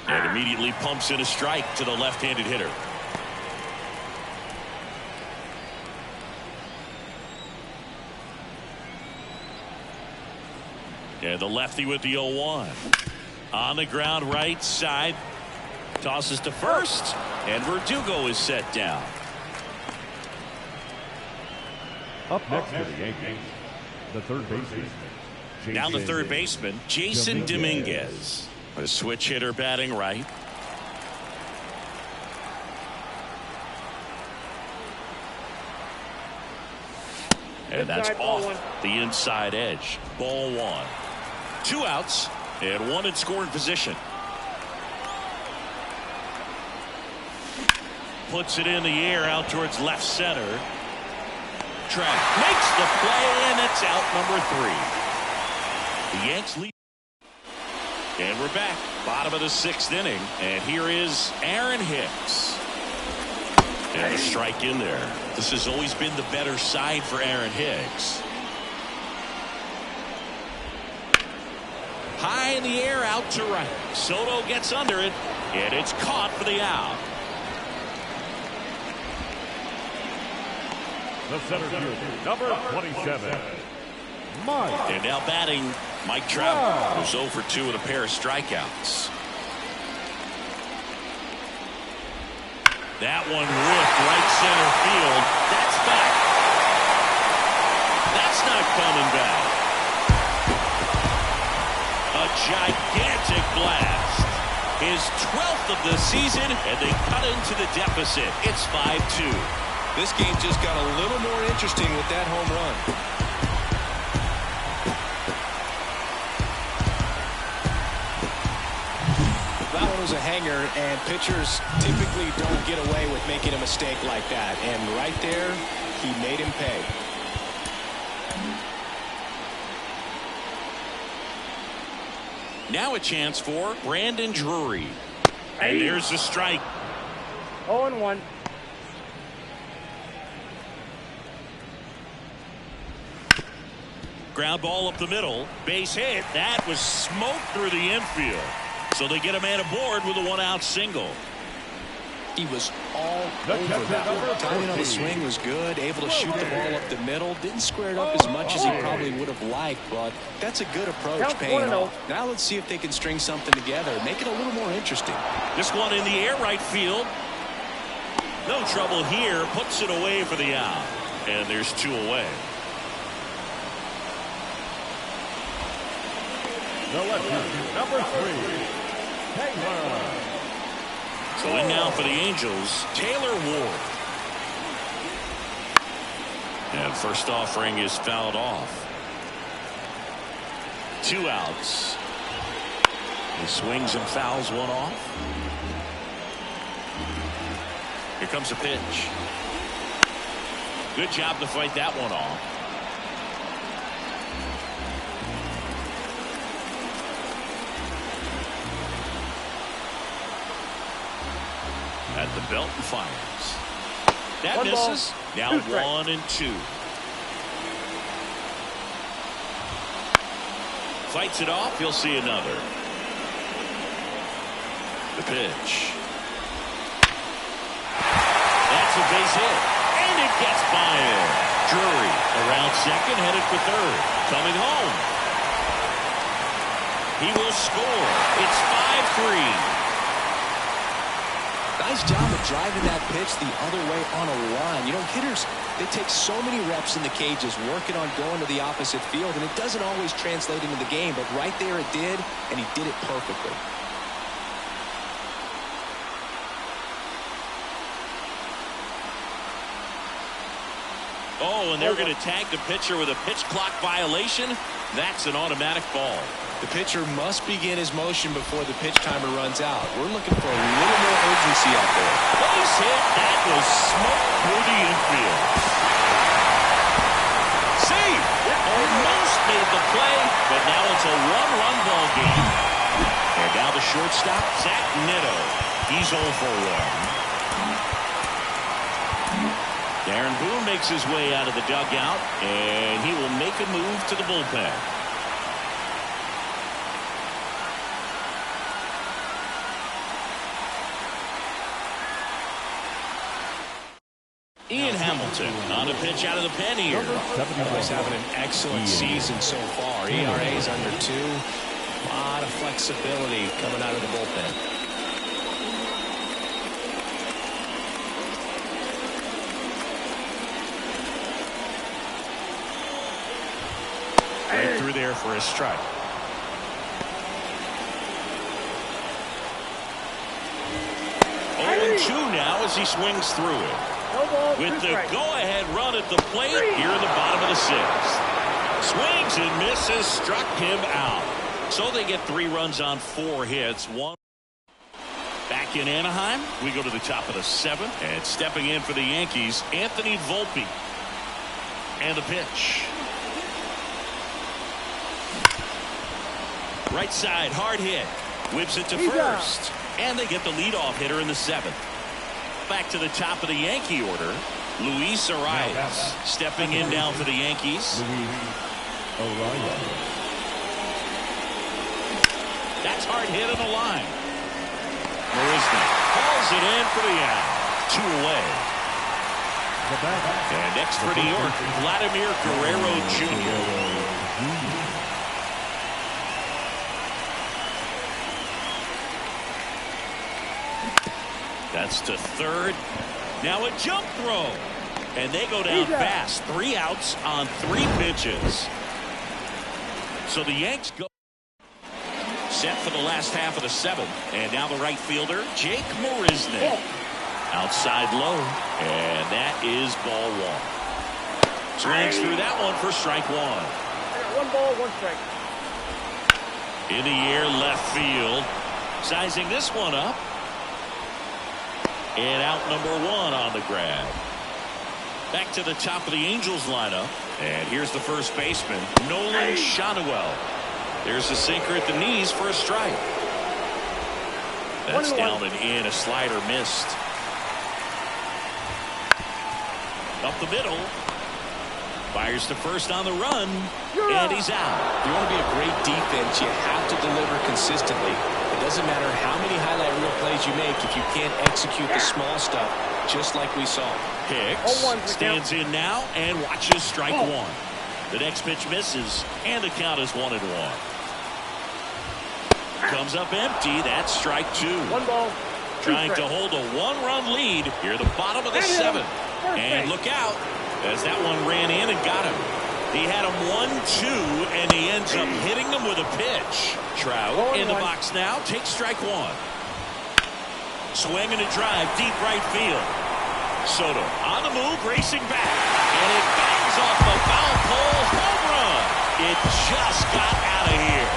And immediately pumps in a strike to the left-handed hitter. And the lefty with the 0-1. On the ground right side. Tosses to first. And Verdugo is set down. Up next for the Yankees, the third baseman. Down the third baseman, Jason Dominguez. A switch hitter batting right. And that's off the inside edge. Ball one. 2 outs and 1 in scoring position. Puts it in the air out towards left center. Track makes the play, and it's out number 3. The Yanks lead. And we're back. Bottom of the 6th inning. And here is Aaron Hicks. And a strike in there. This has always been the better side for Aaron Hicks. High in the air out to right. Soto gets under it. And it's caught for the out. The center fielder, number 27, Mike. And now batting, Mike Trout, who's 0 for 2 with a pair of strikeouts. That one whipped right center field. That's back. That's not coming back. A gigantic blast. His 12th of the season, and they cut into the deficit. It's 5-2. This game just got a little more interesting with that home run. That one was a hanger, and pitchers typically don't get away with making a mistake like that. And right there, he made him pay. Now a chance for Brandon Drury. And there's the strike. 0-1. Ground ball up the middle. Base hit. That was smoked through the infield. So they get a man aboard with a 1-out single. He was all over that one. Timing on the swing was good. Able to shoot the ball up the middle. Didn't square it up as much as he probably would have liked, but that's a good approach paying off. Now let's see if they can string something together. Make it a little more interesting. This one in the air right field. No trouble here. Puts it away for the out. And there's 2 away. The lefty, number 3, Taylor. So in now for the Angels, Taylor Ward. And first offering is fouled off. 2 outs. He swings and fouls one off. Here comes a pitch. Good job to fight that one off. At the belt and fires. That 1 misses. ball, now 2 strikes. 1-2. Fights it off. He'll see another. The pitch. That's a base hit. And it gets by him. Drury around second, headed for third. Coming home. He will score. It's 5-3. Nice job of driving that pitch the other way on a line. You know, hitters, they take so many reps in the cages working on going to the opposite field, and it doesn't always translate into the game, but right there it did, and he did it perfectly. Oh, and they're going to tag the pitcher with a pitch clock violation. That's an automatic ball. The pitcher must begin his motion before the pitch timer runs out. We're looking for a little more urgency out there. Base hit. That was smoked through the infield. See, almost made the play, but now it's a 1-run ball game. And now the shortstop, Zach Neto. He's 0 for 1. Darren Boone makes his way out of the dugout, and he will make a move to the bullpen. Ian Hamilton on a pitch out of the pen here. He's having an excellent season so far. ERA is under 2. A lot of flexibility coming out of the bullpen. Right through there for a strike. Oh, 2 now as he swings through it. With the go-ahead run at the plate here in the bottom of the 6th. Swings and misses, struck him out. So they get 3 runs on 4 hits. 1 back in Anaheim. We go to the top of the 7th. And stepping in for the Yankees, Anthony Volpe. And the pitch. Right side, hard hit. Whips it to first. And they get the leadoff hitter in the 7th. Back to the top of the Yankee order. Luis Arias stepping in now for the Yankees. That's hard hit on the line. Marisnik calls it in for the out. 2 away. And next for New York, Vladimir Guerrero Jr. That's to third. Now a jump throw. And they go down fast. 3 outs on 3 pitches. So the Yanks go set for the last half of the 7th. And now the right fielder, Jake Marisnik. Outside low. And that is ball 1. Swings through that one for strike 1. 1 ball, 1 strike. In the air, left field. Sizing this one up. And out number 1 on the grab. Back to the top of the Angels lineup. And here's the first baseman, Nolan Schanuel. There's a sinker at the knees for a strike. That's down and in. A slider missed. Up the middle. Fires to first on the run. And he's out. You want to be a great defense, you have to deliver consistently. It doesn't matter how many highlight reel plays you make if you can't execute the small stuff, just like we saw. Hicks stands in now and watches strike 1. The next pitch misses, and the count is 1-1. Comes up empty. That's strike 2. 1 ball. Trying to hold a 1-run lead here at the bottom of the 7th. And look out as that one ran in and got him. He had him 1-2, and he ends up hitting him with a pitch. Trout in the box now. Takes strike 1. Swing and a drive, deep right field. Soto on the move, racing back. And it bangs off the foul pole. Home run. It just got out of here.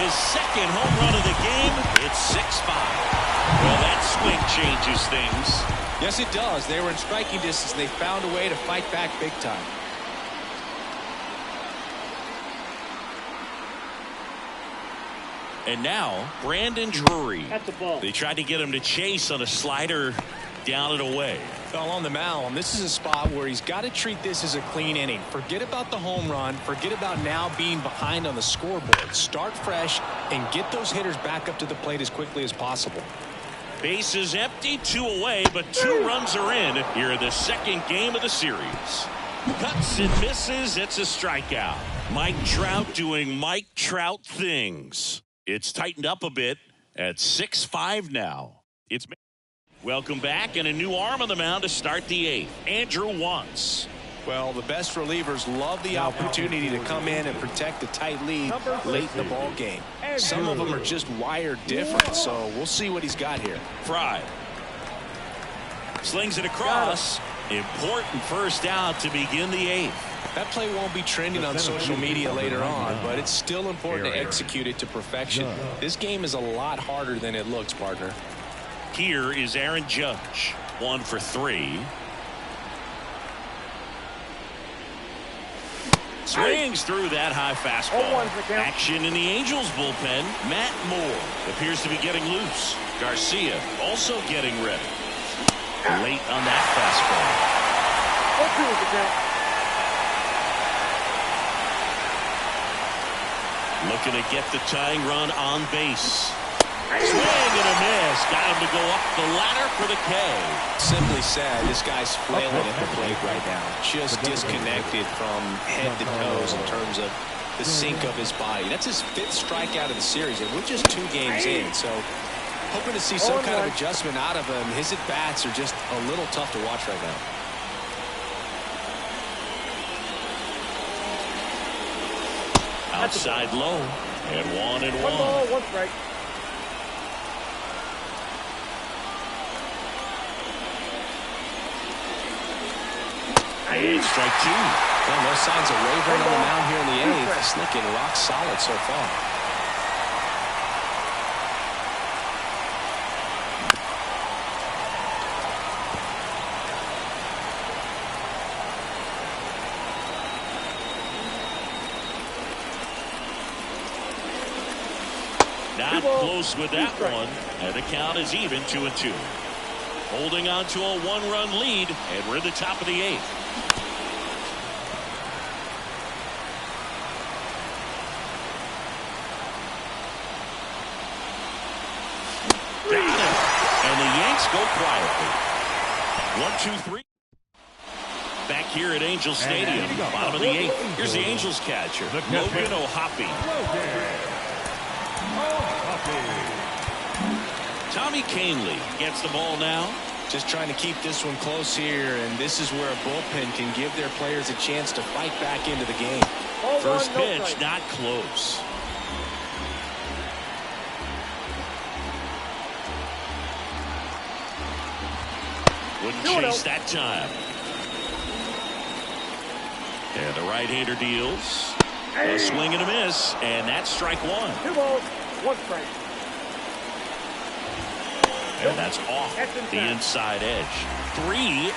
His 2nd home run of the game. It's 6-5. Well, that swing changes things. Yes, it does. They were in striking distance. They found a way to fight back big time. And now, Brandon Drury. That's a ball. They tried to get him to chase on a slider down and away. Well, on the mound, this is a spot where he's got to treat this as a clean inning. Forget about the home run. Forget about now being behind on the scoreboard. Start fresh and get those hitters back up to the plate as quickly as possible. Bases empty, 2 away, but 2 runs are in here in the 2nd game of the series. Cuts and misses. It's a strikeout. Mike Trout doing Mike Trout things. It's tightened up a bit at 6-5 now. It's welcome back, and a new arm on the mound to start the 8th. Andrew Wantz. Well, the best relievers love the opportunity to come in and protect a tight lead late in the ball game. Some of them are just wired different, so we'll see what he's got here. Fry slings it across. Important first out to begin the 8th. That play won't be trending on social media later on, but it's still important to execute it to perfection. This game is a lot harder than it looks, partner. Here is Aaron Judge, 1 for 3. Swings through that high fastball. Action in the Angels bullpen. Matt Moore appears to be getting loose. Garcia also getting ready. Late on that fastball. Looking to get the tying run on base. Swing and a miss. Got him to go up the ladder for the K. Simply said, this guy's flailing at the plate right now. Just disconnected from head to toes in terms of the sink of his body. That's his 5th strikeout of the series, and we're just 2 games in. So hoping to see some kind of adjustment out of him. His at-bats are just a little tough to watch right now. Outside low. And 1-1. 1 ball, 1 strike. And strike 2. Well, no signs of wavering on the mound here in the 8th. He's looking rock solid so far. Not close with that one. And the count is even 2-2. Holding on to a 1-run lead, and we're at the top of the 8th. Got it. And the Yanks go quietly. 1-2-3. Back here at Angels Stadium, bottom of the 8th. Here's the Angels catcher, Logan O'Hoppe. Tommy Kahnle gets the ball now. Just trying to keep this one close here, and this is where a bullpen can give their players a chance to fight back into the game. First pitch, not close. Wouldn't chase that time. And the right-hander deals. A swing and a miss, and that's strike 1. 2 balls, 1 strike. And that's off the inside edge. 3-1.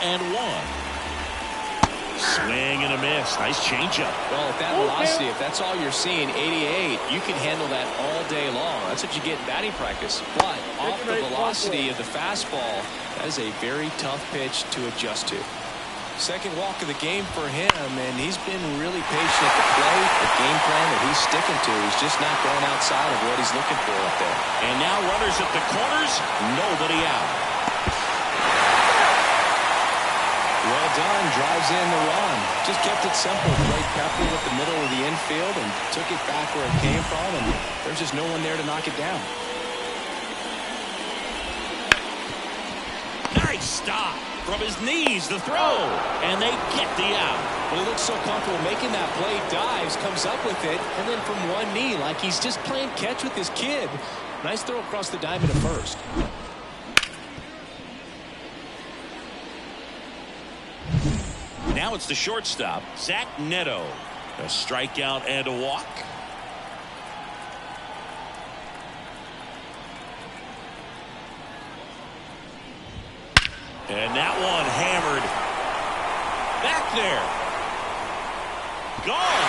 Swing and a miss. Nice changeup. Well, at that velocity, if that's all you're seeing, 88, you can handle that all day long. That's what you get in batting practice. But off the velocity of the fastball, that is a very tough pitch to adjust to. Second walk of the game for him, and he's been really patient at the plate. The game plan that he's sticking to, he's just not going outside of what he's looking for up there. And now runners at the corners, nobody out. Well done, drives in the run. Just kept it simple. Played Pepper with the middle of the infield and took it back where it came from, and there's just no one there to knock it down. Nice stop. From his knees, the throw, and they get the out. Well, he looks so comfortable making that play, dives, comes up with it, and then from one knee, like he's just playing catch with his kid. Nice throw across the diamond at first. Now it's the shortstop, Zach Neto. A strikeout and a walk. And that one hammered. Back there. Gone.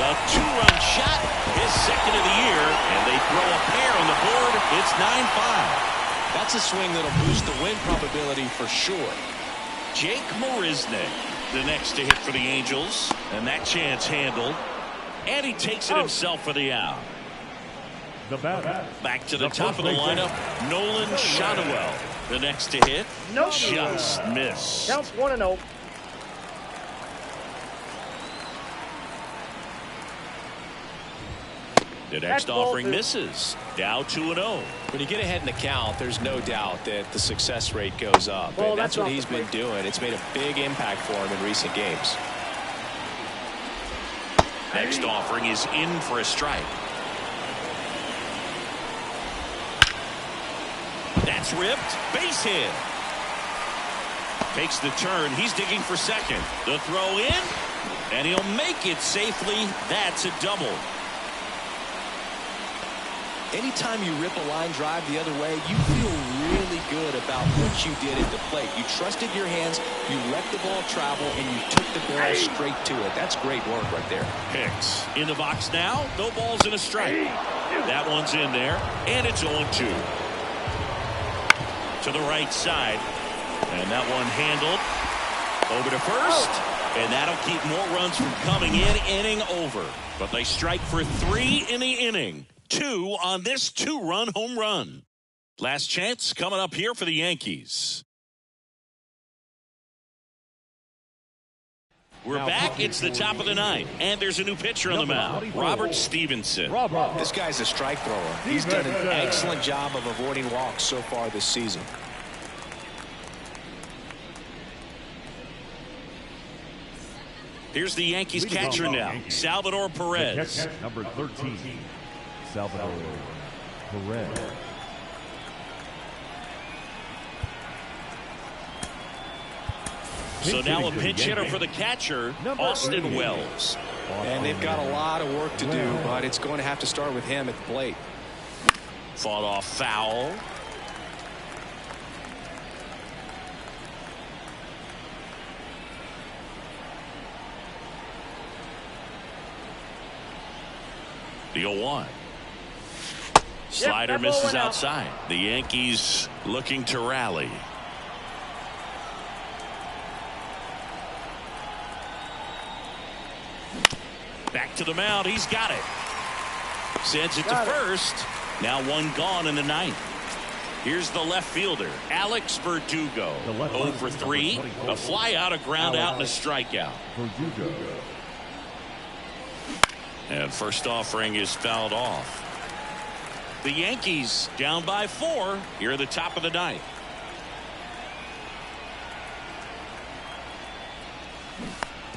A 2-run shot. His second of the year. And they throw a pair on the board. It's 9-5. That's a swing that'll boost the win probability for sure. Jake Marisnick, the next to hit for the Angels. And that chance handled. And he takes it himself for the out. The batter. Back to the top of the lineup, Nolan Shadowell. The next to hit, just missed. Counts 1-0. The next offering misses. Now 2-0. When you get ahead in the count, there's no doubt that the success rate goes up. And that's what he's been doing. It's made a big impact for him in recent games. Next offering is in for a strike. That's ripped. Base hit. Takes the turn. He's digging for second. The throw in. And he'll make it safely. That's a double. Anytime you rip a line drive the other way, you feel really good about what you did at the plate. You trusted your hands, you let the ball travel, and you took the barrel straight to it. That's great work right there. Hicks in the box now. No balls and a strike. That one's in there, and it's 0-2. To the right side, and that one handled over to first, and that'll keep more runs from coming in. Inning over. But they strike for 3 in the inning. 2 on this 2-run home run. Last chance coming up here for the Yankees. We're back. It's the top of the ninth, and there's a new pitcher on the mound, Robert Stevenson. This guy's a strike thrower. He's done an excellent job of avoiding walks so far this season. Here's the Yankees catcher now, Salvador Perez. Number 13, Salvador Perez. So now a pinch hitter for the catcher, Austin Wells. And they've got a lot of work to do, but it's going to have to start with him at the plate. Fought off foul. The 0-1. Slider misses outside. The Yankees looking to rally. Back to the mound. He's got it. Sends it to first. Now 1 gone in the ninth. Here's the left fielder, Alex Verdugo. 0 for 3. A fly out, a ground out, and a strikeout. And first offering is fouled off. The Yankees down by 4 here at the top of the ninth.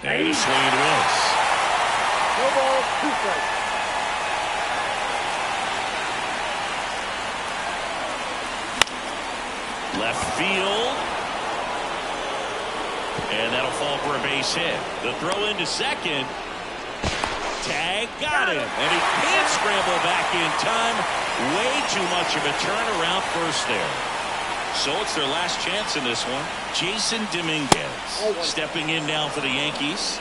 And a swing and miss. No ball, 2 strikes. Left field. And that'll fall for a base hit. The throw into second. Tag got him. And he can't scramble back in time. Way too much of a turnaround first there. So it's their last chance in this one. Jason Dominguez stepping in now for the Yankees.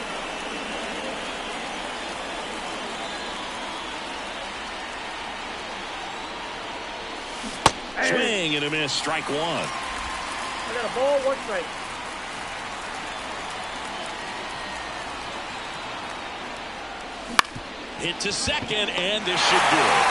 Swing and a miss. Strike 1. I got a ball, 1 strike. Hit to second, and this should do it.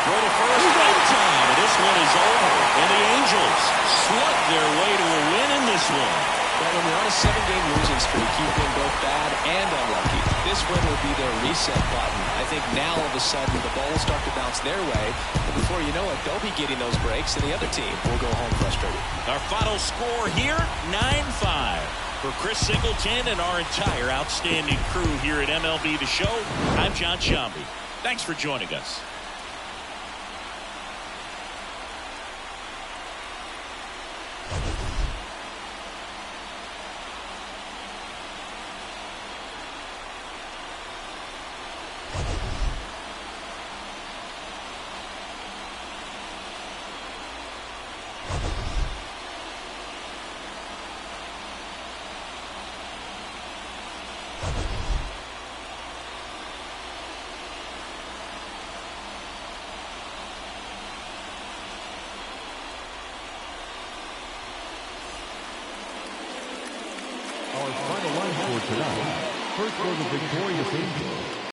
Throw to first one time, and this one is over. And the Angels slug their way to a win in this one. But when you're on a 7-game losing streak, you've been both bad and unlucky. This win will be their reset button. I think now all of a sudden the ball will start to bounce their way. And before you know it, they'll be getting those breaks, and the other team will go home frustrated. Our final score here, 9-5. For Chris Singleton and our entire outstanding crew here at MLB The Show, I'm John Shambi. Thanks for joining us. Our final line for tonight. First for the victorious Angels,